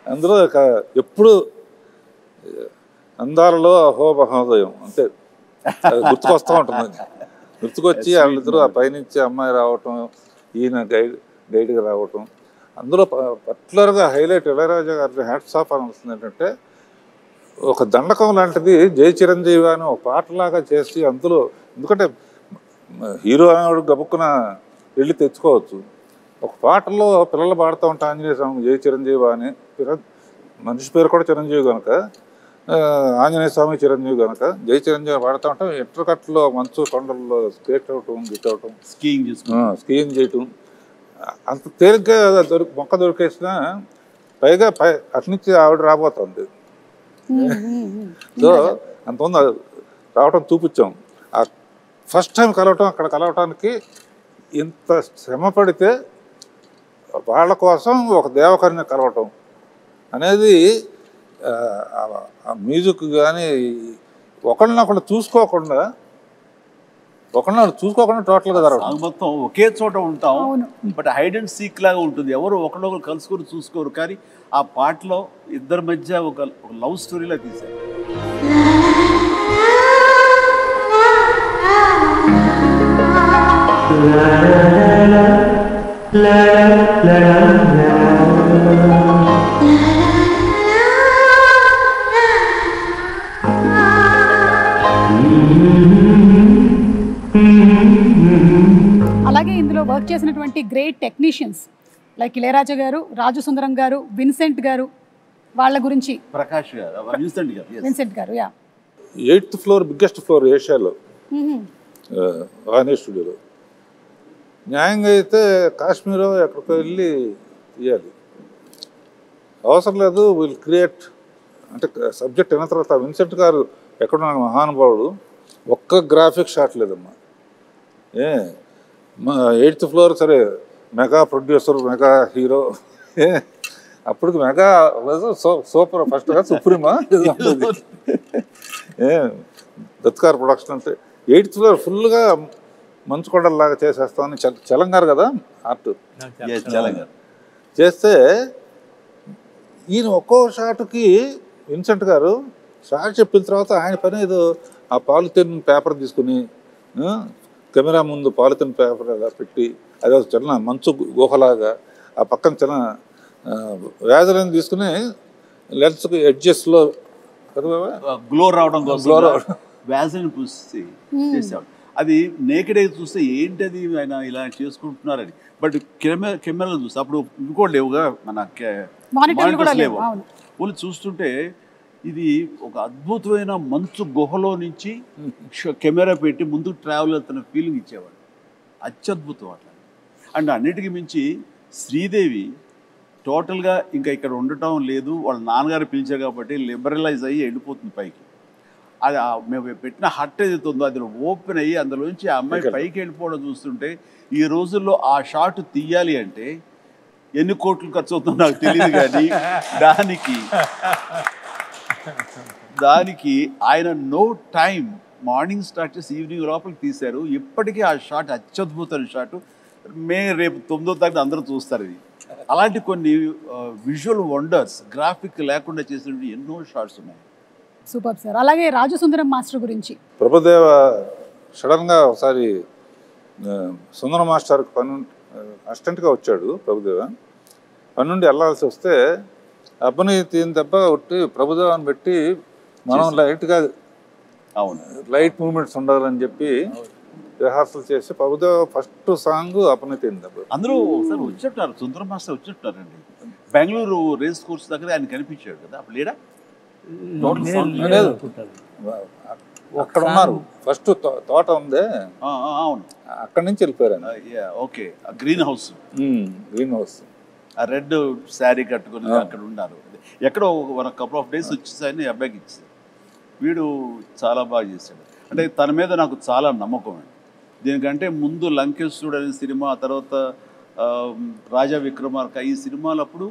అందులో ఎప్పుడు అందాలలో అహో మహోదయం అంతే గుర్తుకొస్తూ ఉంటుంది. గుర్తుకొచ్చి వాళ్ళిద్దరూ ఆ పైనుంచి అమ్మాయి రావటం, ఈయన గైడ్గా రావటం. అందులో పర్టికులర్గా హైలైట్ ఇళయరాజా గారి హ్యాట్స్ ఆఫ్ అనిపిస్తుంది ఏంటంటే, ఒక దండకం లాంటిది జై చిరంజీవి అని ఒక పాటలాగా చేసి అందులో, ఎందుకంటే హీరో అనేవాడు గబుక్కున వెళ్ళి తెచ్చుకోవచ్చు. ఒక పాటలో పిల్లలు పాడుతూ ఉంటా ఆంజనేయ స్వామి జై చిరంజీవి అని, మనిషి పేరు కూడా చిరంజీవి కనుక, ఆంజనేయ స్వామి చిరంజీవి కనుక జై చిరంజీవి పాడుతూ ఉంటాం. ఎట్రకట్లో మంచు కొండల్లో స్కేట్ అవటం, గిట్ అవటం, స్కీయింగ్ చేయటం అంత తేలిగ్గా మొక్క దొరికేసిన, పైగా అట్నుంచి ఆవిడ రాబోతుంది. సో అంతమంది రావటం చూపించాం. ఆ ఫస్ట్ టైం కలవటం, అక్కడ కలవటానికి ఇంత శ్రమ పడితే వాళ్ళ కోసం ఒక దేవకరిని కలవటం అనేది మ్యూజిక్ కానీ ఒకళ్ళనొకళ్ళు చూసుకోకుండా టోటల్గా జరగదు. మొత్తం ఒకే చోట ఉంటాం, బట్ హైడ్ అండ్ సీక్ లాగా ఉంటుంది. ఎవరు ఒకళ్ళొకరు కలుసుకొని చూసుకోరు. కానీ ఆ పాటలో ఇద్దరి మధ్య ఒక లవ్ స్టోరీలా తీశారు. అలాగే ఇందులో వర్క్ చేసినటువంటి గ్రేట్ టెక్నీషియన్స్ లైక్ ఇళయరాజా గారు, రాజు సుందరం గారు, విన్సెంట్ గారు, వాళ్ళ గురించి. Prakash garu, Vincent garu, yeah. 8th floor biggest floor ఏషియాలో ఆనే స్టూడియోలో. న్యాయంగా అయితే కాశ్మీరో ఎక్కడికో వెళ్ళి తీయాలి, అవసరం లేదు. విల్ క్రియేట్ అంటే సబ్జెక్ట్ అయిన తర్వాత విన్సెంట్ గారు ఎక్కడున్న మహానుభావుడు, ఒక్క గ్రాఫిక్ షాట్ లేదమ్మా. 8th ఫ్లోర్ సరే, మెగా ప్రొడ్యూసర్, మెగా హీరో. అప్పటికి మెగా సూపర్ ఫస్ట్ గా సుప్రీమా దత్కార్ ప్రొడక్షన్ అంటే 8th ఫ్లోర్ ఫుల్గా మంచు కొండలాగా చేసేస్తామని చలంగారు కదా ఆర్ట్ చేస్తే, ఈయన ఒక్కో షాట్కి విన్సెంట్ గారు షాట్ చెప్పిన తర్వాత ఆయన పని ఏదో ఆ పాలిథిన్ పేపర్ తీసుకుని కెమెరా ముందు పాలిథిన్ పేపర్ అలా పెట్టి, అదే చిన్న మంచు గుహలాగా ఆ పక్కన చిన్న వ్యాజలను తీసుకుని లెన్స్కి ఎడ్జెస్లో గ్లో రావడం కోసం వ్యాజలిన్ పూసి చేసేవాడు. అది నేకెడ్ అయితే చూస్తే ఏంటది ఆయన ఇలా చేసుకుంటున్నారని, బట్ కెమెరాలో చూస్తే అప్పుడు ఇంకోటి లేవుగా, మన మానిటర్స్ లేవు. వాళ్ళు చూస్తుంటే ఇది ఒక అద్భుతమైన మంచు గుహలో నుంచి కెమెరా పెట్టి ముందుకు ట్రావెల్ అవుతున్న ఫీలింగ్ ఇచ్చేవాడు. అత్యద్భుతం అట్లా. అండ్ అన్నిటికీ మించి శ్రీదేవి టోటల్గా ఇంకా ఇక్కడ ఉండటం లేదు, వాళ్ళ నాన్నగారు పిలిచారు కాబట్టి లిబరలైజ్ అయ్యి వెళ్ళిపోతుంది పైకి. అది మేము పెట్టిన హట్ ఏదైతే ఉందో అది ఓపెన్ అయ్యి అందులోంచి ఆ అమ్మాయి పైకి వెళ్ళిపోవడం చూస్తుంటే, ఈ రోజుల్లో ఆ షాట్ తీయాలి అంటే ఎన్ని కోట్లు ఖర్చు అవుతుందో నాకు తెలియదు, కానీ దానికి ఆయన నో టైం, మార్నింగ్ స్టార్ట్ చేసి ఈవినింగ్ లోపలికి తీశారు. ఇప్పటికీ ఆ షాట్ అత్యద్భుతమైన షాట్. రేపు 9వ తారీఖు అందరూ చూస్తారు ఇది. అలాంటి కొన్ని విజువల్ వండర్స్ గ్రాఫిక్ లేకుండా చేసిన ఎన్నో షాట్స్ ఉన్నాయి. Super sir. అలాగే రాజు సుందరం మాస్టర్ గురించి. ప్రభుదేవ సడన్గా ఒకసారి సుందరం మాస్టర్కి అసిస్టెంట్గా వచ్చాడు ప్రభుదేవ. పని నుండి వెళ్ళాల్సి వస్తే అబ్బని తీని దెబ్బ కొట్టి ప్రభుదేవాన్ని పెట్టి మనం లైట్గా లైట్ మూమెంట్స్ ఉండాలని చెప్పి రిహార్సల్ చేసి ప్రభుదేవ ఫస్ట్ సాంగ్ అప్పని తీని దెబ్బ. అందరూ ఒకసారి వచ్చేట్టున్నారు, సుందరం మాస్టర్ వచ్చేట్టున్నారండి. బెంగళూరు రేస్ కోర్స్ దగ్గర ఆయన కనిపించాడు కదా, అప్పుడు లేడా? అక్కడ ఉన్నారు, ఫస్ట్ తోట ఉంది, అవును, అక్కడి నుంచి వెళ్ళిపోయారు. ఓకే, గ్రీన్ హౌస్, ఆ రెడ్ శారీ కట్టుకుని అక్కడ ఉన్నారు. ఎక్కడో ఒక కపుల్ ఆఫ్ డేస్ వచ్చేసాయని అబ్బాయికి ఇచ్చారు. వీడు చాలా బాగా చేశాడు. అంటే తన మీద నాకు చాలా నమ్మకం అండి. దీనికంటే ముందు లంకేశ్వరుడు అనే సినిమా, తర్వాత రాజా విక్రమార్క, ఈ సినిమాలప్పుడు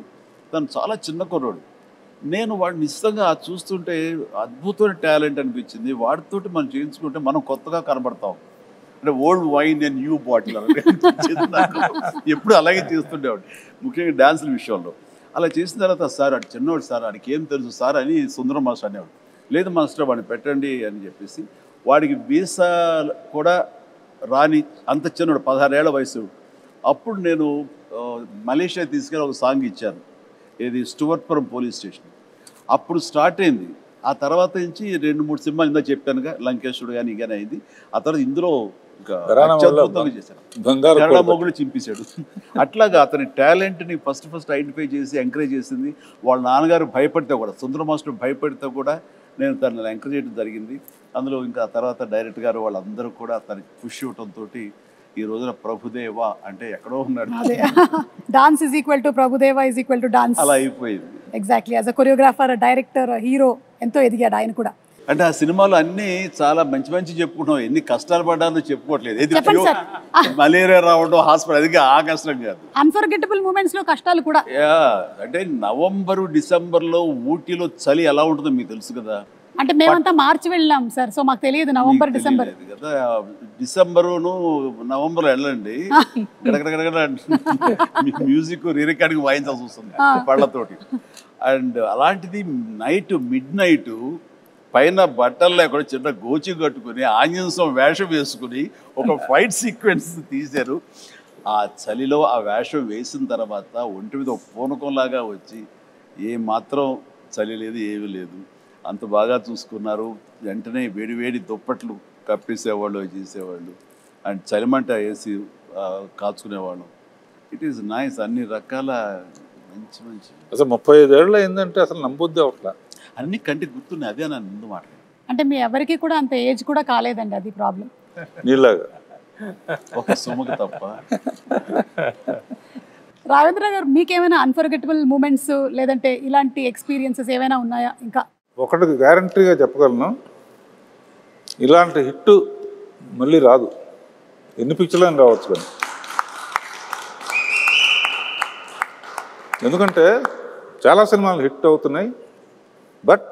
తను చాలా చిన్న కుర్రాడు. నేను వాడిని నిశ్చితంగా చూస్తుంటే అద్భుతమైన టాలెంట్ అనిపించింది. వాడితోటి మనం చేయించుకుంటే మనం కొత్తగా కనబడతాం. అంటే old wine and new bottle ఎప్పుడు అలాగే చేస్తుండేవాడు, ముఖ్యంగా డ్యాన్సుల విషయంలో. అలా చేసిన తర్వాత సార్ అటు చిన్నవాడు సార్, వాడికి ఏం తెలుసు సార్ అని సుందరం మాస్టర్ అనేవాడు. లేదు మాస్టర్ వాడిని పెట్టండి అని చెప్పేసి, వాడికి వీసా కూడా రాని అంత చిన్నవాడు, 16 ఏళ్ల వయసు. అప్పుడు నేను మలేషియా తీసుకెళ్ళి ఒక సాంగ్ ఇచ్చాను, ఇది స్టువర్ట్పురం పోలీస్ స్టేషన్. అప్పుడు స్టార్ట్ అయింది. ఆ తర్వాత నుంచి 2-3 సినిమాలు ఇందా చెప్పానుగా, లంకేశ్వరుడు కానీ కానీ అయింది. ఆ తర్వాత ఇందులో కన్నడ మొగుడు చింపేశాడు. అట్లాగా అతని టాలెంట్ని ఫస్ట్ ఐడెంటిఫై చేసి ఎంకరేజ్ చేసింది. వాళ్ళ నాన్నగారు భయపడితే కూడా, సుందర మాస్టర్ భయపడితే కూడా నేను తనని ఎంకరేజ్ చేయడం జరిగింది. అందులో ఇంకా తర్వాత డైరెక్టర్ గారు వాళ్ళందరూ కూడా తనకి పుష్ ఇవ్వడంతో ఈ రోజున ప్రభుదేవ అంటే ఎక్కడో ఉన్నాడు. Dance is equal to Prabhudeva is equal to dance అలా అయిపోయింది. Exactly. As a choreographer, director, hero ఎంతో ఎదిగాడు ఆయన కూడా. అంటే ఆ సినిమాలో అన్ని చాలా మంచి చెప్పుకుంటున్నాం, ఎన్ని కష్టాలు పడ్డానో చెప్పుకోవట్లేదు. మలేరియా రావడం, హాస్పిటల్, అది ఆ కష్టం కాదు. అన్ఫర్గెటబుల్ మూమెంట్స్ లో కష్టాలు కూడా. అంటే నవంబరు డిసెంబర్లో ఊటీలో చలి ఎలా ఉంటుందో మీకు తెలుసు కదా. అంటే మేమంతా మార్చి వెళ్ళాం సార్, సో మాకు తెలియదు నవంబర్ డిసెంబర్ కదా. డిసెంబరును నవంబర్ వెళ్ళండి, మ్యూజిక్ రికార్డింగ్ వాయించాల్సి వస్తుంది పళ్ళతోటి. అండ్ అలాంటిది మిడ్ నైట్ పైన బట్టలు లేకుండా చిన్న గోచి కట్టుకుని ఆంజనేయ స్వామి వేషం వేసుకుని ఒక ఫైట్ సీక్వెన్స్ తీశారు. ఆ చలిలో ఆ వేషం వేసిన తర్వాత ఒంటి మీద పూనకంలాగా వచ్చి ఏమాత్రం చలి లేదు, ఏమీ లేదు. అంత బాగా చూసుకున్నారు. వెంటనే వేడి దుప్పట్లు కప్పేసేవాళ్ళు, చేసేవాళ్ళు. అండ్ చలిమంట వేసి కాచుకునేవాళ్ళం. It is nice. అన్ని రకాల మంచి మంచి అసలు 35 ఏళ్ళు అయిందంటే అసలు నమ్మొద్దే అట్లా అన్ని కంటికి గుర్తున్నాయి. అదే నా ముందు మాట. అంటే మీ ఎవరికి కూడా అంత ఏజ్ కూడా కాలేదండి, అది ప్రాబ్లం. నీలాగా ఒక సుమకు తప్ప. రాఘవేంద్ర గారు, మీకేమైనా అన్ఫర్గెటబుల్ మూమెంట్స్ లేదంటే ఇలాంటి ఎక్స్పీరియన్సెస్ ఏమైనా ఉన్నాయా? ఇంకా ఒకటి గ్యారంటీగా చెప్పగలను, ఇలాంటి హిట్ మళ్ళీ రాదు. ఎన్ని పిక్చర్లని రావచ్చు కానీ. ఎందుకంటే చాలా సినిమాలు హిట్ అవుతున్నాయి, బట్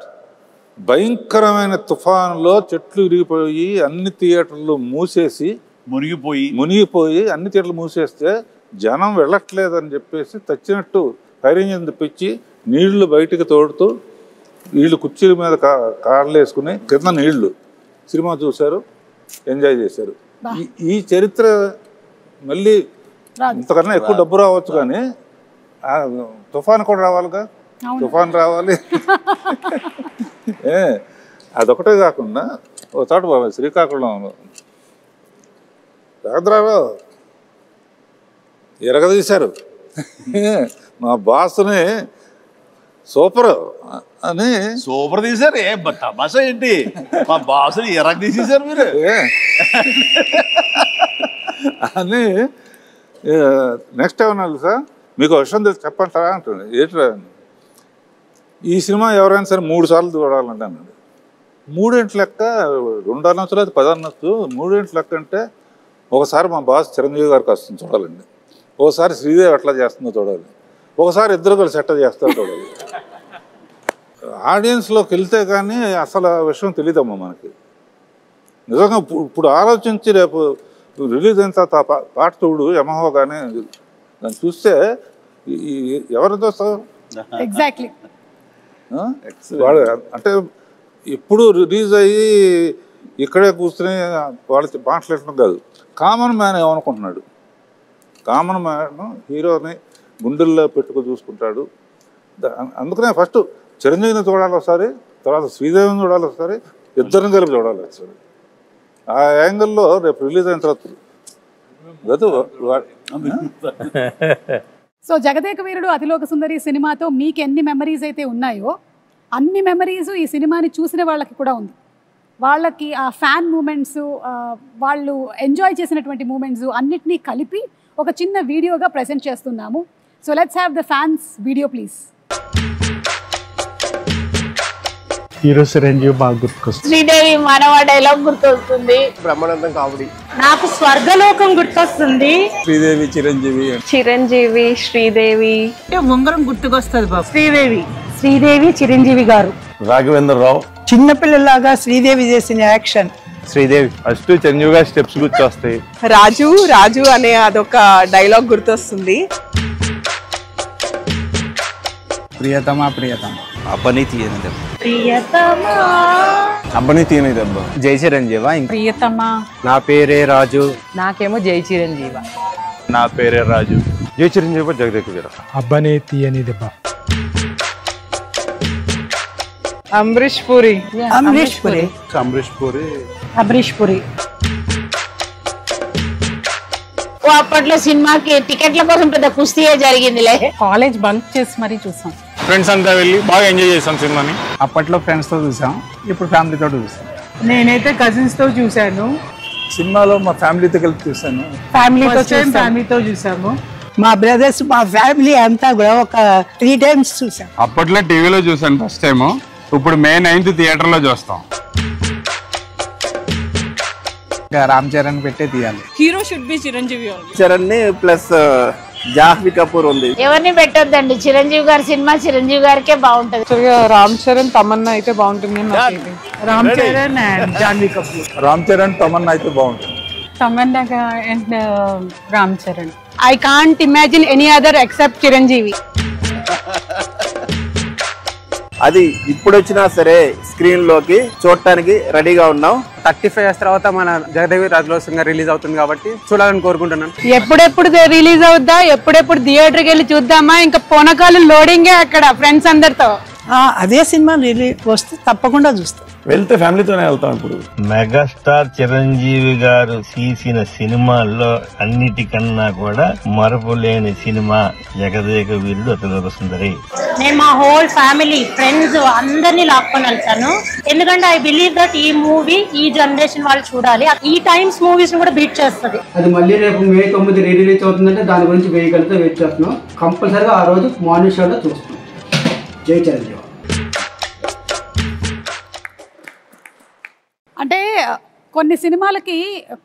భయంకరమైన తుఫానులో చెట్లు విరిగిపోయి అన్ని థియేటర్లు మూసేసి మునిగిపోయి అన్ని థియేటర్లు మూసేస్తే జనం వెళ్ళట్లేదని చెప్పేసి తెచ్చినట్టు ఫైర్ ఇంజిన్ తెప్పించి నీళ్లు బయటికి తోడుతూ వీళ్ళు కుర్చీల మీద కాళ్ళు వేసుకుని కింద నీళ్లు సినిమా చూశారు, ఎంజాయ్ చేశారు. ఈ చరిత్ర మళ్ళీ ఇంతకన్నా ఎక్కువ డబ్బు రావచ్చు, కానీ తుఫాన్ కూడా రావాలిగా. తుఫాన్ రావాలి. అదొకటే కాకుండా ఒక చోట శ్రీకాకుళంలో రాఘవేంద్రరావు ఎరగదీశారు. మా బాస్ని సూపర్ తీశారు. తమాషా ఏంటి, మా బాసుని ఎరగ తీసేశారు మీరు అని. నెక్స్ట్ ఏమన్నా సార్ మీకు విషయం తెలిసి చెప్పంటారా అంటుంది. ఏంటి ఈ సినిమా ఎవరైనా సరే 3 సార్లు చూడాలంటే అన్నాడు. 3 గంటల లెక్క 2 అనొచ్చు, లేదా 10 అనొచ్చు. 3 గంటల లెక్క అంటే ఒకసారి మా బాస్ చిరంజీవి గారికి వస్తుంది చూడాలండి, ఒకసారి శ్రీదేవి ఎట్లా చేస్తుందో చూడాలి, ఒకసారి ఇద్దరు కలిసి ఎట్లా చేస్తారో చూడాలి. ఆడియన్స్లోకి వెళ్తే కానీ అసలు ఆ విషయం తెలియదమ్మా మనకి. నిజంగా ఇప్పుడు ఆలోచించి రేపు రిలీజ్ అయిన తర్వాత పాట చూడు యమహో కానీ దాన్ని చూస్తే ఎవరితో ఎగ్జాక్ట్లీ వాడు అంటే ఎప్పుడు రిలీజ్ అయ్యి ఇక్కడే కూర్చుని వాళ్ళకి మాట్లాడటం కాదు. కామన్ మ్యాన్ ఏమనుకుంటున్నాడు, కామన్ మ్యాన్ హీరోని గుండెల్లో పెట్టుకు చూసుకుంటాడు. అందుకనే ఫస్ట్ చిరంజీవిని చూడాలి ఒకసారి, తర్వాత శ్రీదేవిని చూడాలి ఒకసారి, ఇద్దరిని కలిపి చూడాలి ఒకసారి. ఆ యాంగిల్లో రేపు రిలీజ్ అయిన తర్వాత సో జగదేక వీరుడు అతిలోక సుందరి సినిమాతో మీకు ఎన్ని మెమరీస్ అయితే ఉన్నాయో అన్ని మెమరీస్ ఈ సినిమాని చూసిన వాళ్ళకి కూడా ఉంది. వాళ్ళకి ఆ ఫ్యాన్ మూమెంట్స్, వాళ్ళు ఎంజాయ్ చేసినటువంటి మూమెంట్స్ అన్నిటినీ కలిపి ఒక చిన్న వీడియోగా ప్రెజెంట్ చేస్తున్నాము. So let's have the fans video please. Hero Chiranjeevi బాగా గుర్తుకొస్తుంది. శ్రీదేవి మానవ డైలాగ్ గుర్తొస్తుంది. బ్రహ్మానందం కామెడీ. నాకు స్వర్గలోకం గుర్తొస్తుంది. శ్రీదేవి చిరంజీవి, చిరంజీవి శ్రీదేవి ఉంగరం గుర్తుకొస్తుంది బాబు. శ్రీదేవి చిరంజీవి గారు. రాఘవేంద్రరావు చిన్నపిల్లలాగా శ్రీదేవి చేసిన యాక్షన్. శ్రీదేవి ఫస్ట్ చిరంజీవి గారి స్టెప్స్ గుర్తొస్తాయి. రాజు అనే అదొక డైలాగ్ గుర్తొస్తుంది. ప్రియతమా అబ్బని తీయని దెబ్బ. జై చిరంజీవ. ప్రియతమా. నా పేరే రాజు. నాకేమో జై చిరంజీవ. నా పేరే రాజు. జై చిరంజీవ. జగదేక వీర. అబ్బని తీయని దెబ్బ. అమరీష్ పూరి. అప్పట్లో సినిమాకి టికెట్ల కోసం పెద్ద కుస్తీయే జరిగిందిలే. కాలేజ్ బంక్ చేసి మరీ చూసాం. ఫ్రెండ్స్ అంతా వెళ్ళి బాగా ఎంజాయ్ చేసాం సినిమాని. అప్పట్లో ఫ్రెండ్స్ తో చూసాం, ఇప్పుడు ఫ్యామిలీతో చూసాం. నేనైతే కజిన్స్ తో చూసాను. సినిమాలో మా ఫ్యామిలీతో కలిపి చూసాను. ఫ్యామిలీతో చూసాము. మా బ్రదర్స్, మా ఫ్యామిలీ అంతా కూడా ఒక 3 times చూసాం. అప్పట్లో టీవీలో చూసాను ఫస్ట్ టైం, ఇప్పుడు May 9th థియేటర్లో చూస్తాం. రామ్ చరణ్ పెట్టే తీయాలి. Hero should be Chiranjeevi. Charan plus Jahnavi Kapoor ఉంది. ఎవరిని పెట్టొద్దండి, చిరంజీవి గారి సినిమా చిరంజీవి గారికే బాగుంటది. రామ్ చరణ్ తమన్నా అయితే బాగుంటుంది. రామ్ చరణ్ అండ్ జాహ్నవి కపూర్. రామ్ చరణ్ తమన్నా అయితే బాగుంటుంది. Tamannaah and Ram Charan. I can't imagine any other except Chiranjeevi. అది ఇప్పుడు వచ్చినా సరే స్క్రీన్ లోకి చూడటానికి రెడీగా ఉన్నాం. 35 years తర్వాత మన జగదేవి రాజులో సింగర్ రిలీజ్ అవుతుంది కాబట్టి చూడాలని కోరుకుంటున్నాను. ఎప్పుడెప్పుడు రిలీజ్ అవుద్దా, ఎప్పుడెప్పుడు థియేటర్కి వెళ్ళి చూద్దామా, ఇంకా పోనకాలు లోడింగే అక్కడ ఫ్రెండ్స్ అందరితో. అదే సినిమా రిలీజ్ వస్తే తప్పకుండా చూస్తాం. వెళ్తే ఫ్యామిలీతోనే వెళ్తాం. ఇప్పుడు మెగాస్టార్ చిరంజీవి గారు తీసిన సినిమాల్లో అన్నిటికన్నా కూడా మరపులేని సినిమా జగదేక వీరుడు అతిలోక సుందరి. నేను మా హోల్ ఫ్యామిలీ ఫ్రెండ్స్ అందరినీ లాక్కొని వెళ్తాను. ఎందుకంటే ఐ బిలీవ్ దట్ ఈ మూవీ ఈ జనరేషన్ వాళ్ళు చూడాలి. ఈ టైమ్స్ మూవీస్ కూడా బీట్ చేస్తుంది. అది మళ్ళీ రేపు May 9 రిలీజ్ అవుతుందంటే దాని గురించి వేయగలిగితే వెయిట్ చేస్తున్నాం. కంపల్సరిగా ఆ రోజు మార్నింగ్ షోలో చూస్తున్నాం. జై చిరంజీవి. అంటే కొన్ని సినిమాలకి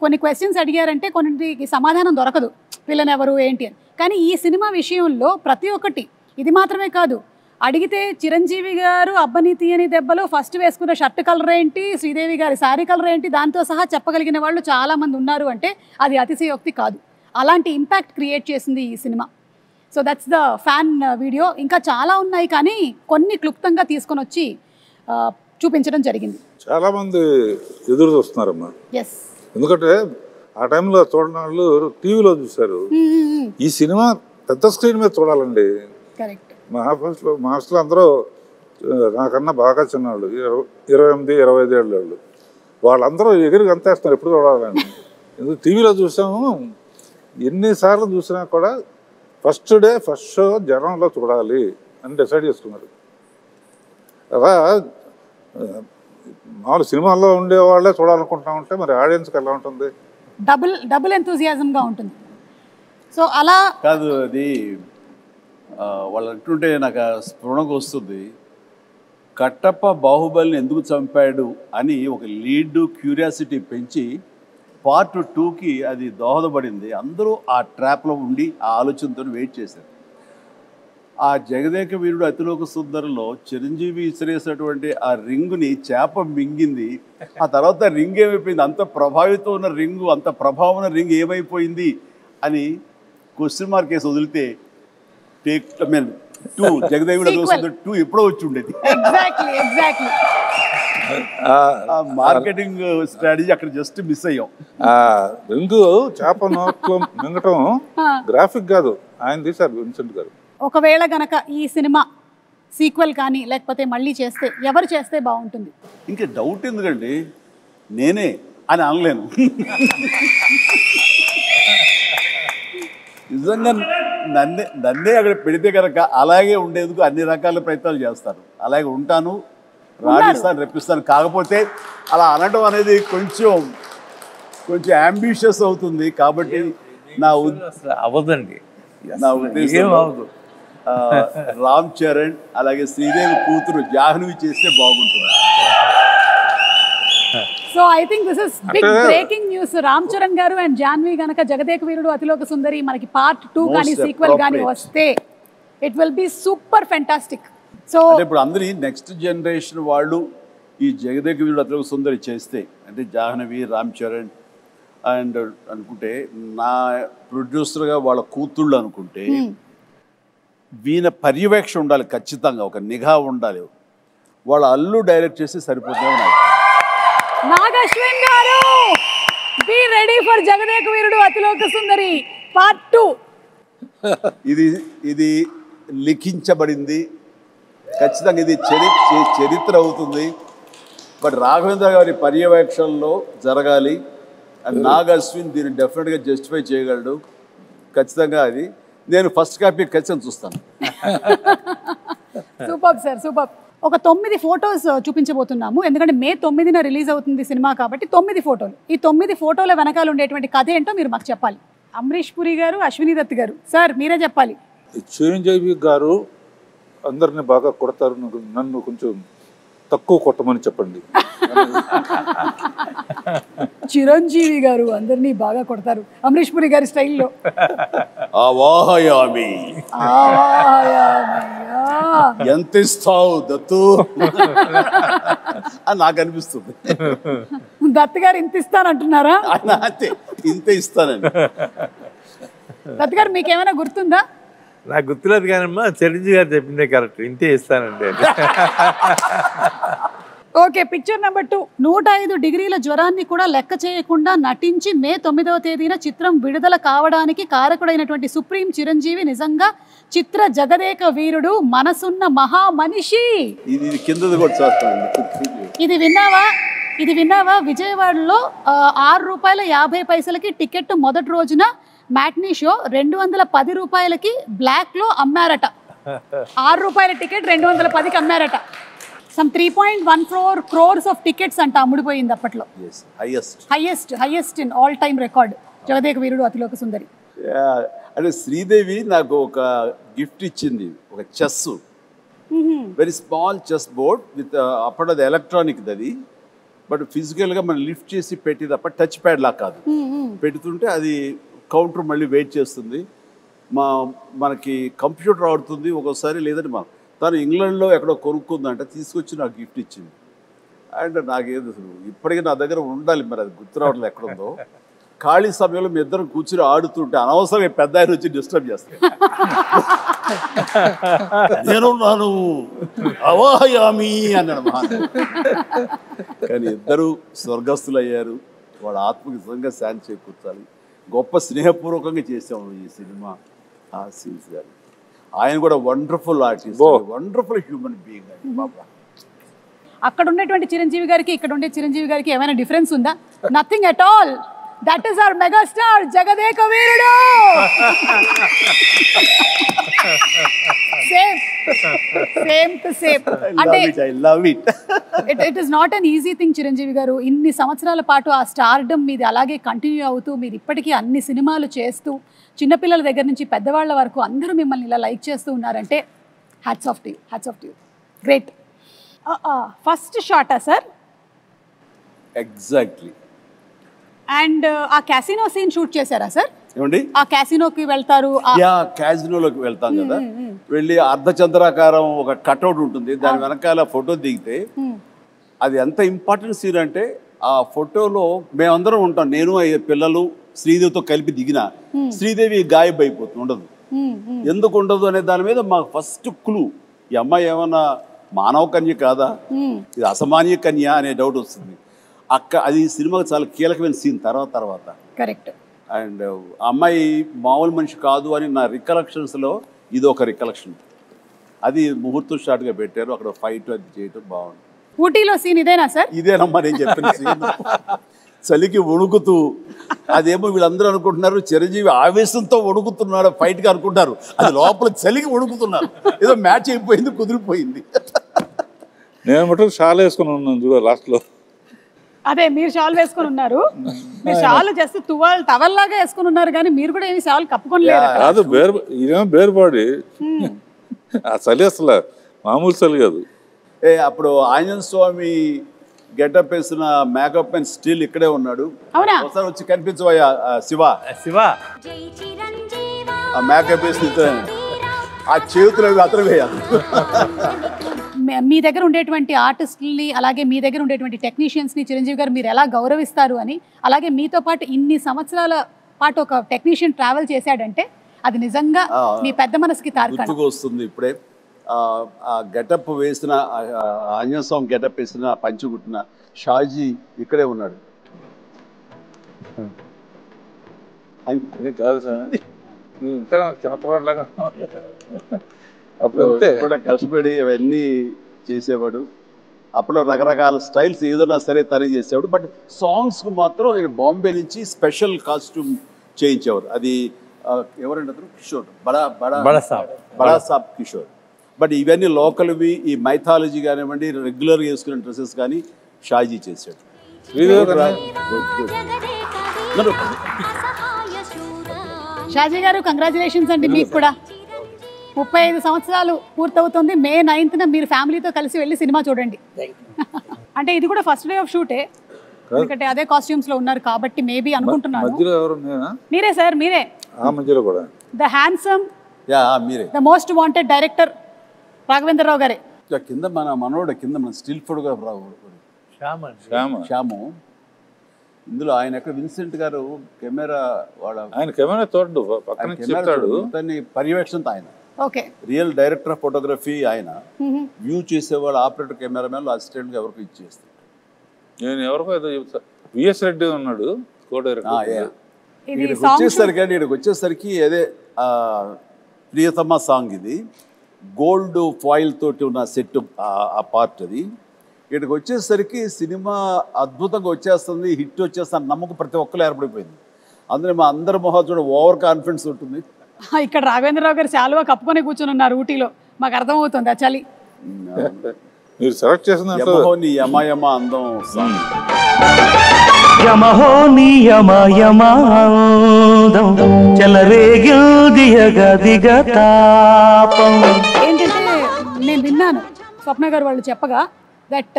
కొన్ని క్వశ్చన్స్ అడిగారంటే కొన్నింటికి సమాధానం దొరకదు, విలన్ ఎవరు ఏంటి అని. కానీ ఈ సినిమా విషయంలో ప్రతి ఒక్కటి, ఇది మాత్రమే కాదు, అడిగితే చిరంజీవి గారు అబ్బనీతి అని దెబ్బలో ఫస్ట్ వేసుకున్న షర్ట్ కలర్ ఏంటి, శ్రీదేవి గారి శారీ కలర్ ఏంటి, దాంతో సహా చెప్పగలిగిన వాళ్ళు చాలామంది ఉన్నారు అంటే అది అతిశయోక్తి కాదు. అలాంటి ఇంపాక్ట్ క్రియేట్ చేసింది ఈ cinema. So that's the fan video. ఇంకా చాలా ఉన్నాయి కానీ కొన్ని క్లుప్తంగా తీసుకొని వచ్చి చూపించడం జరిగింది. చాలా మంది ఎదురు చూస్తున్నారమ్మా. ఎందుకంటే ఆ టైంలో చూడని వాళ్ళు టీవీలో చూశారు. ఈ సినిమా పెద్ద స్క్రీన్ మీద చూడాలండి. మా హాస్టల్లో అందరూ నాకన్నా బాగా చిన్నవాళ్ళు, 28-25 ఏళ్ళ వాళ్ళు. వాళ్ళందరూ ఎగిరి గంతేస్తున్నారు ఎప్పుడు చూడాలని. ఎందుకు టీవీలో చూసాము, ఎన్నిసార్లు చూసినా కూడా ఫస్ట్ డే ఫస్ట్ షో జనంలో చూడాలి అని డిసైడ్ చేసుకున్నారు. అలా మామూలు సినిమాల్లో ఉండేవాళ్ళే చూడాలనుకుంటా ఉంటే మరి ఆడియన్స్కి ఎలా ఉంటుంది? డబుల్ ఎంతూజియాజంగా ఉంటుంది. సో అలా కాదు, అది వాళ్ళు అంటుంటే నాకు స్ఫురణకు వస్తుంది. కట్టప్ప బాహుబలిని ఎందుకు చంపాడు అని ఒక లీడ్ క్యూరియాసిటీ పెంచి Part 2కి అది దోహదపడింది. అందరూ ఆ ట్రాప్లో ఉండి ఆ ఆలోచనతో వెయిట్ చేశారు. ఆ జగదేక వీరుడు అతిలోక సుందరిలో చిరంజీవి ఇసిరేసినటువంటి ఆ రింగుని చేప మింగింది. ఆ తర్వాత రింగ్ ఏమైపోయింది, అంత ప్రభావితం ఉన్న రింగు, అంత ప్రభావం ఉన్న రింగ్ ఏమైపోయింది అని క్వశ్చన్ మార్క్ వేసి వదిలితే జగదేక వీరుడు అతిలోక సుందరి 2 ఎప్పుడో వచ్చి ఉండేది. మార్కెటింగ్ స్ట్రాటజీ అక్కడ జస్ట్ మిస్ అయ్యాం. రింగు చేప నోట్లో మింగటం గ్రాఫిక్ కాదు, ఆయన తీశారు విన్సెంట్ గారు. ఒకవేళ గనక ఈ సినిమా సీక్వెల్ కానీ లేకపోతే మళ్ళీ చేస్తే ఎవరు చేస్తే బాగుంటుంది? ఇంకా డౌట్ ఎందుకండి, నేనే అని అనలేను. నిజంగా నన్నే అక్కడ పెడితే కనుక అలాగే ఉండేందుకు అన్ని రకాల ప్రయత్నాలు చేస్తారు. అలాగే ఉంటాను, రాణిస్తాను, రెప్పిస్తాను. కాకపోతే అలా అనడం అనేది కొంచెం అంబిషియస్ అవుతుంది. కాబట్టి నా అవదండి, నా ఉద్దేశం రామ్ చరణ్ అలాగే శ్రీదేవి కూతురు జాహ్నవి చేస్తే బాగుంటుంది. So I think this is big breaking news. Ram Charan గారు అండ్ జాహ్నవి గనక జగదేక వీరుడు అతిలోక సుందరి మనకి Part 2 కానీ సీక్వెల్ కానీ వస్తే it will be super fantastic. So ఇప్పుడు అందరి నెక్స్ట్ జనరేషన్ వాళ్ళు ఈ జగదేక వీరుడు అతిలోక సుందరి చేస్తే, అంటే జాహ్నవి, రామ్ చరణ్ అండ్ అనుకుంటే నా ప్రొడ్యూసర్గా వాళ్ళ కూతుళ్ళు అనుకుంటే వీణ పర్యవేక్షణ ఉండాలి, ఖచ్చితంగా ఒక నిఘా ఉండాలి. వాళ్ళ అల్లు డైరెక్ట్ చేసి సరిపోతుంది. నాగశ్విన్ గారు, be ready for Jagadeka Veerudu Athiloka Sundari Part 2. ఇది లిఖించబడింది, ఖచ్చితంగా ఇది చరిత్ర అవుతుంది. బట్ రాఘవేంద్ర గారి పర్యవేక్షణలో జరగాలి. అండ్ నాగ్ అశ్విన్ దీన్ని డెఫినెట్గా జస్టిఫై చేయగలడు. ఖచ్చితంగా అది నేను ఫస్ట్ కాపీ ఖచ్చితంగా చూస్తాను. Super sir, super. ఒక 9 ఫొటోస్ చూపించబోతున్నాము. ఎందుకంటే May 9న రిలీజ్ అవుతుంది సినిమా కాబట్టి 9 ఫోటోలు. ఈ 9 ఫోటోల వెనకాల ఉండేటువంటి కథ ఏంటో మీరు మాకు చెప్పాలి. అమరీష్ పురి గారు, అశ్విని దత్ గారు, సార్ మీరే చెప్పాలి. చిరంజీవి గారు అందరిని బాగా కొడతారు, నన్ను కొంచెం తక్కువ కొట్టమని చెప్పండి. చిరంజీవి గారు అందరినీ బాగా కొడతారు అమరీష్ పురి గారి స్టైల్లో. ఎంత ఇస్తావు దత్తు అని నాకు అనిపిస్తుంది. దత్ గారు ఇంత ఇస్తానంటున్నారా? ఇంత ఇస్తానండి. దత్ గారు మీకేమైనా గుర్తుందా? నాకు గుర్తులేదు కానమ్మా, చిరంజీవి గారు చెప్పిందే కరెక్ట్, ఇంతే ఇస్తానండి. Okay, picture number 2. 105 డిగ్రీల జ్వరాన్ని కూడా లెక్క చేయకుండా నటించి మే 9వ తేదీన చిత్రం విడుదల కావడానికి కారకుడైనటువంటి సుప్రీం చిరంజీవి నిజంగా చిత్ర జగదేక వీరుడు, మనసున్న మహా మనిషి. ఇది కిందది కూడా చూస్తాను. ఇది విన్నావా? విజయవాడలో ₹6.50 టికెట్ మొదటి రోజున మ్యాట్నీ షో 210 రూపాయలకి బ్లాక్ లో అమ్మారట. ₹6 టికెట్ 210కి అమ్మారట. సమ్ 3.14 crores ఆఫ్ టికెట్స్ అంట అమ్ముడిపోయింది అప్పట్లో. Highest in all time record Jagadeka Veerudu Athiloka Sundari. అంటే శ్రీదేవి నాకు ఒక గిఫ్ట్ ఇచ్చింది, ఒక chess, very small chess board with అప్పుడు అది ఎలక్ట్రానిక్ అది, బట్ ఫిజికల్గా మనం లిఫ్ట్ చేసి పెట్టి తప్ప టచ్ ప్యాడ్ లా కాదు. పెడుతుంటే అది కౌంటర్ మళ్ళీ వెయిట్ చేస్తుంది. మనకి కంప్యూటర్ ఆడుతుంది ఒక్కోసారి, లేదంటే తను ఇంగ్లాండ్లో ఎక్కడో కొనుక్కుందంటే తీసుకొచ్చి నాకు గిఫ్ట్ ఇచ్చింది. అండ్ నాకేది అసలు ఇప్పటికీ నా దగ్గర ఉండాలి, మరి అది గుర్తు రావట్లేదు ఎక్కడుందో. ఖాళీ సమయంలో మీ ఇద్దరం కూర్చుని ఆడుతుంటే అనవసరంగా పెద్ద ఆయన వచ్చి డిస్టర్బ్ చేస్తాను. నేనున్నాను అవాహయామి అన్నాడు కానీ ఇద్దరు స్వర్గస్థులు అయ్యారు. వాళ్ళ ఆత్మకి నిజంగా శాంతి చేకూర్చాలి. గొప్ప స్నేహపూర్వకంగా చేసాము ఈ సినిమా. ఆ సీన్స్ గారు ఆయన కూడా wonderful artist, wonderful human being అండి బాబా. అక్కడ ఉన్నటువంటి చిరంజీవి గారికి ఇక్కడ ఉండే చిరంజీవి గారికి ఏమైనా డిఫరెన్స్ ఉందా? Nothing at all. That is our megastar Jagadeka Veerudu. Same to same. అంటే it is not an easy thing Chiranjeevi garu. ఇన్ని సంవత్సరాల పాటు ఆ స్టార్డమ్ మీది అలాగే కంటిన్యూ అవుతూ మీరు ఇప్పటికీ అన్ని సినిమాలు చేస్తూ చిన్నపిల్లల దగ్గర నుంచి పెద్దవాళ్ళ వరకు అందరూ మిమ్మల్ని ఇలా లైక్ చేస్తూ ఉన్నారంటే hats off to you, hats off to you. Great. First షాటా సార్? ఎగ్జాక్ట్లీ. అండ్ ఆ క్యాసినో సీన్ షూట్ చేశారా సార్? ఏమండి? ఆ క్యాసినోకి వెళ్తారు. క్యాసినోలోకి వెళ్తాం కదా, వెళ్ళి అర్ధచంద్రాకారం ఒక కట్అవుట్ ఉంటుంది, దాని వెనకాల ఫోటో దిగితే అది ఎంత ఇంపార్టెంట్ సీన్ అంటే ఆ ఫోటోలో మేమందరం ఉంటాం. నేను పిల్లలు శ్రీదేవితో కలిపి దిగిన శ్రీదేవి గాయబ్ అయిపోతుంది, ఉండదు. ఎందుకు ఉండదు అనే దాని మీద మాకు ఫస్ట్ క్లూ, ఈ అమ్మాయి ఏమన్నా మానవ కన్య కాదా, ఇది అసామాన్య కన్య అనే డౌట్ వస్తుంది. అది సినిమాకి చాలా కీలకమైన సీన్ తర్వాత. కరెక్ట్. అండ్ అమ్మాయి మామూలు మనిషి కాదు అని నా రికలెక్షన్స్లో ఇది ఒక రికలెక్షన్. అది ముహూర్తం షాట్గా పెట్టారు, అక్కడ ఫైట్ అది చేయటం బాగుంది. ఊటీలో సీన్ ఇదేనా సార్? ఇదేనమ్మా నేను చెప్పిన సీన్. చలికి వణుకుతూ, అదేమో వీళ్ళందరూ అనుకుంటున్నారు చిరంజీవి ఆవేశంతో వణుకుతున్నాడు ఫైట్గా అనుకుంటారు, అది లోపల చలికి వణుకుతున్నారు. ఏదో మ్యాచ్ అయిపోయింది, కుదిరిపోయింది. నేను మటుకు షాల్ వేసుకుని ఉన్నాను చూడ లాస్ట్లో. అదే మీరు షాల్ వేసుకుని ఉన్నారు, మీరు షాల్ జస్ట్ టవల్ లాగా వేసుకుని ఉన్నారు, కానీ మీరు కూడా ఏమి షాల్ కప్పుకోలేదు. కాదు, ఇదేమో బేర్ బాడీ. ఆ చలి అసలు మామూలు చలి కాదు. అప్పుడు ఆంజనేయ స్వామి గెటప్ వేసిన మేకప్ అండ్ స్టిల్ ఇక్కడే ఉన్నాడు. ఒకసారి వచ్చి కనిపించవయ్యా శివ. ఆ మేకప్ వేసి ఆ చేతులు అతను వేయాలి. మీ దగ్గర ఉండేటువంటి ఆర్టిస్టుల్ని అలాగే మీ దగ్గర ఉండేటువంటి టెక్నీషియన్స్ని చిరంజీవి గారు మీరు ఎలా గౌరవిస్తారు అని, అలాగే మీతో పాటు ఇన్ని సంవత్సరాల పాటు ఒక టెక్నీషియన్ ట్రావెల్ చేశాడంటే అది నిజంగా మీ పెద్ద మనసుకి తార్కాణం. వస్తుంది ఇప్పుడే ఆ గెటప్ వేసిన ఆంజనేయ స్వామి గెటప్ వేసిన పంచుగుట్టిన షాజీ ఇక్కడే ఉన్నాడు. కాదు సార్, కూడా కష్టపడి అవన్నీ చేసేవాడు. అప్పుడు రకరకాల స్టైల్స్ ఏదైనా సరే తనే చేసేవాడు. బట్ సాంగ్స్కి మాత్రం ఇక్కడ బాంబే నుంచి స్పెషల్ కాస్ట్యూమ్ చేయించేవారు. అది ఎవరంటే అతను కిషోర్, బడా సాబ్ కిషోర్. బట్ ఇవన్నీ లోకల్వి, ఈ మైథాలజీ కానివ్వండి, రెగ్యులర్గా వేసుకునే డ్రెస్సెస్ కానీ షాజీ చేశాడు. షాజీ గారు కంగ్రాచులేషన్స్ అండి. మీకు కూడా 35 సంవత్సరాలు పూర్తవుతుంది. మే 9న మీరు ఫ్యామిలీతో కలిసి వెళ్ళి సినిమా చూడండి. అంటే ఇది కూడా ఫస్ట్ డే ఆఫ్ షూటే, ఎందుకంటే అదే కాస్ట్యూమ్స్ లో ఉన్నారు కాబట్టి మేబీ అనుకుంటున్నాను. మీరే సార్, మీరే the handsome, the most wanted director Raghavendra Rao గారే. కింద మన మనోడు, కింద మన స్టిల్ ఫోటోగ్రాఫర్ శ్యాము. ఇందులో ఆయన ఎక్కడ విన్సెంట్ గారు కెమెరా, ఆయన కెమెరా తోడు పక్కన చెప్తాడు, పర్యవేక్షణతో ఆయన okay. Real director of photography ఆయన. వ్యూ చేసేవాళ్ళు ఆపరేటర్ కెమెరామెన్లు అసిస్టెంట్గా ఎవరికి ఇచ్చేస్తారు. నేను ఎవరికో ఏదో చెప్తా, విఎస్ రెడ్డి ఉన్నాడు కో డైరెక్టర్. ఇక్కడికి వచ్చేసరికి అదే ప్రియతమ సాంగ్ ఇది, గోల్డ్ ఫాయిల్ తోటి ఉన్న సెట్ ఆ పార్ట్ అది. ఇక్కడికి వచ్చేసరికి సినిమా అద్భుతంగా వచ్చేస్తుంది, హిట్ వచ్చేస్తుంది నమ్మకం ప్రతి ఒక్కరు ఏర్పడిపోయింది. అందులో మా అందరి మొహం చూడ ఓవర్ కాన్ఫిడెన్స్ ఉంటుంది. ఇక్కడ రాఘవేంద్రరావు గారు చాలువా కప్పుకొని కూర్చొని ఉన్నారు ఊటీలో, మాకు అర్థమవుతుంది ఆ చలి. మీరు సెలెక్ట్ చేసిన యమ అందం సాంగ్. యమహో నీ యమయమాందం చెలరేగిల్దియగదిగతాపం. ఏంటంటే నేను విన్నాను స్వప్న గారు వాళ్ళు చెప్పగా దట్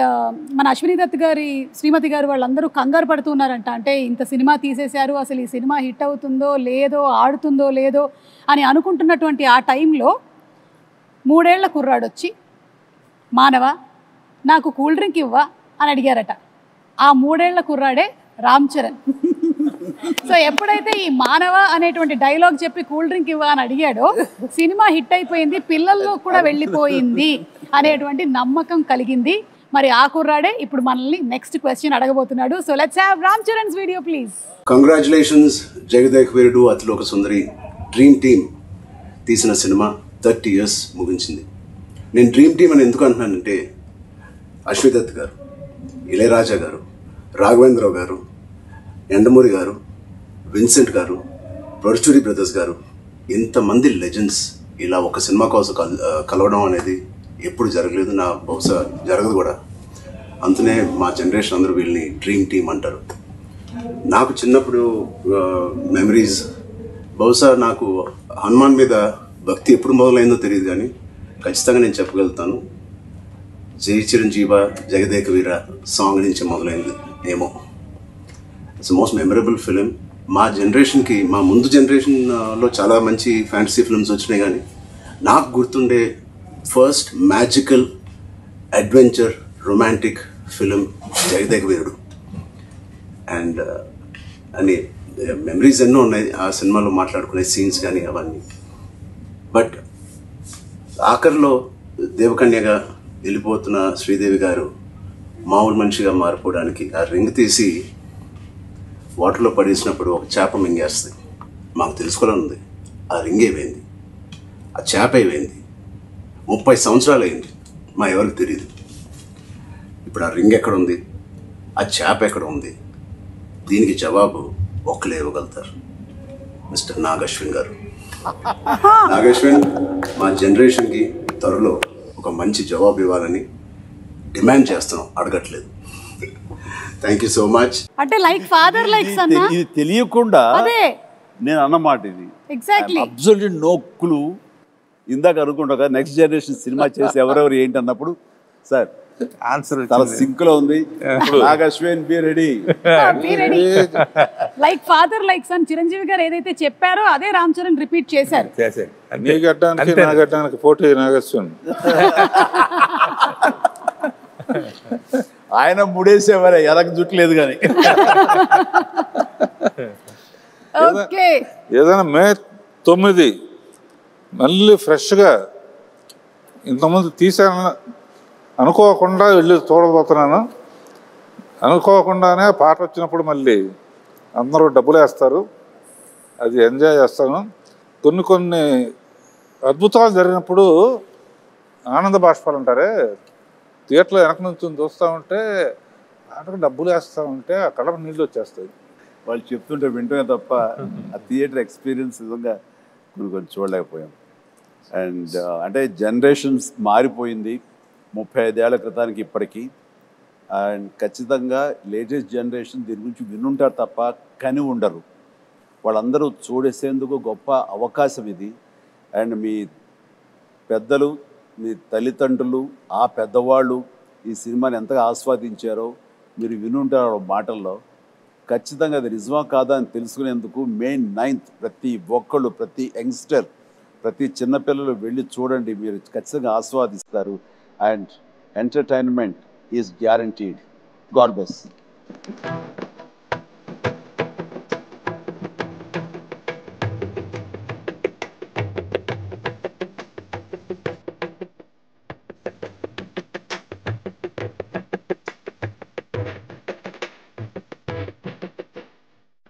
మన అశ్విని దత్ గారి శ్రీమతి గారు వాళ్ళందరూ కంగారు పడుతున్నారంట. అంటే ఇంత సినిమా తీసేశారు, అసలు ఈ సినిమా హిట్ అవుతుందో లేదో, ఆడుతుందో లేదో అని అనుకుంటున్నటువంటి ఆ టైంలో 3 ఏళ్ల కుర్రాడొచ్చి మానవ నాకు కూల్ డ్రింక్ ఇవ్వా అని అడిగారట. ఆ 3 ఏళ్ల కుర్రాడే రామ్ చరణ్. సో ఎప్పుడైతే ఈ మానవ అనేటువంటి డైలాగ్ చెప్పి కూల్ డ్రింక్ ఇవ్వా అని అడిగాడో సినిమా హిట్ అయిపోయింది, పిల్లల్లో కూడా వెళ్ళిపోయింది అనేటువంటి నమ్మకం కలిగింది. మరి ఆ కుర్రాడే ఇప్పుడు మనల్ని నెక్స్ట్ క్వశ్చన్ అడగబోతున్నాడు. So let's have Ram Charan's video please. Congratulations Jagadeka Veerudu Athiloka Sundari dream team తీసిన సినిమా 30 years ముగించింది. నేను డ్రీమ్ టీమ్ అని ఎందుకు అంటున్నానంటే అశ్విని దత్ గారు, ఇళయరాజా గారు, రాఘవేంద్రరావు గారు, ఎండమూరి గారు, విన్సెంట్ గారు, పరుచూరి బ్రదర్స్ గారు, ఇంతమంది లెజెండ్స్ ఇలా ఒక సినిమా కోసం కలవడం అనేది ఎప్పుడు జరగలేదు, నా బహుశా జరగదు కూడా. అందునే మా జనరేషన్ అందరూ వీళ్ళని డ్రీమ్ టీమ్ అంటారు. నాకు చిన్నప్పుడు మెమరీస్, బహుశా నాకు హనుమాన్ మీద భక్తి ఎప్పుడు మొదలైందో తెలియదు, కానీ ఖచ్చితంగా నేను చెప్పగలుగుతాను జై చిరంజీవ జగదేక వీర సాంగ్ నుంచి మొదలైంది ఏమో. It's most memorable film. మా జనరేషన్కి, మా ముందు జనరేషన్లో చాలా మంచి ఫ్యాంటసీ ఫిల్మ్స్ వచ్చినాయి, కానీ నాకు గుర్తుండే first magical adventure romantic film Jagadeka Veerudu. And అని మెమరీస్ ఎన్నో ఉన్నాయి ఆ సినిమాలో, మాట్లాడుకునే సీన్స్ కానీ అవన్నీ. బట్ ఆఖరిలో దేవకన్యగా వెళ్ళిపోతున్న శ్రీదేవి గారు మామూలు మనిషిగా మారిపోవడానికి ఆ రింగ్ తీసి వాటర్లో పడేసినప్పుడు ఒక చేప మింగేస్తుంది. మాకు తెలుసుకోవాలని ఉంది ఆ రింగ్ ఏమైంది, ఆ చేప ఏమైంది. 30 సంవత్సరాలు అయింది, మా ఎవరికి తెలియదు. ఇప్పుడు ఆ రింగ్ ఎక్కడ ఉంది, ఆ చేప ఎక్కడ ఉంది, దీనికి జవాబు ఒక్కలే ఇవ్వగలుగుతారు, మిస్టర్ నాగశ్విన్ గారు. నాగశ్విన్ మా జనరేషన్కి త్వరలో ఒక మంచి జవాబు ఇవ్వాలని డిమాండ్ చేస్తున్నాం, అడగట్లేదు. Thank you so much. అంటే లైక్ ఫాదర్ లైక్ సన్. ఇది తెలియకుండా నేను అన్నమాట ఇది. Exactly absolutely no clue. ఇందాక అనుకుంటా నెక్స్ట్ జనరేషన్ సినిమా చేసి ఎవరెవరు ఏంటి అన్నప్పుడు సార్ ఆన్సర్ చాలా సింక్ లో ఉంది. Nag Ashwin be ready. Like father like son Chiranjeevi గారు ఏదైతే చెప్పారో అదే రామ్ చరణ్ రిపీట్ చేశారు. నీ గడ్డానికి నా గడ్డానికి పోటీ నాగశ్విన్. ఆయన ముడేసేవారే, ఎనకు జుట్లేదు కానీ. ఏదైనా May 9 మళ్ళీ ఫ్రెష్గా ఇంతకుముందు తీసాను అనుకోకుండా వెళ్ళి చూడబోతున్నాను. అనుకోకుండానే పాట వచ్చినప్పుడు మళ్ళీ అందరూ డబ్బులు వేస్తారు, అది ఎంజాయ్ చేస్తాను. కొన్ని అద్భుతాలు జరిగినప్పుడు ఆనంద బాష్పాలు అంటారే, థియేటర్లో వెనక నుంచి చూస్తూ ఉంటే పాటకు డబ్బులు వేస్తూ ఉంటే ఆ కళ్ళ నీళ్ళు వచ్చేస్తాయి. వాళ్ళు చెప్తుంటే వింటమే తప్ప ఆ థియేటర్ ఎక్స్పీరియన్స్ నిజంగా కొన్ని చూడలేకపోయాం. అండ్ అంటే జనరేషన్స్ మారిపోయింది 35 ఏళ్ల క్రితానికి ఇప్పటికీ. అండ్ ఖచ్చితంగా లేటెస్ట్ జనరేషన్ దీని గురించి వినుంటారు తప్ప కని ఉండరు. వాళ్ళందరూ చూడేసేందుకు గొప్ప అవకాశం ఇది. అండ్ మీ పెద్దలు, మీ తల్లిదండ్రులు, ఆ పెద్దవాళ్ళు ఈ సినిమాని ఎంతగా ఆస్వాదించారో మీరు వినుంటారు మాటల్లో. ఖచ్చితంగా అది నిజమా కాదా అని తెలుసుకునేందుకు May 9th ప్రతి ఒక్కళ్ళు, ప్రతి యంగ్స్టర్, ప్రతి చిన్నపిల్లలు వెళ్ళి చూడండి, మీరు ఖచ్చితంగా ఆస్వాదిస్తారు. And entertainment is guaranteed. God bless.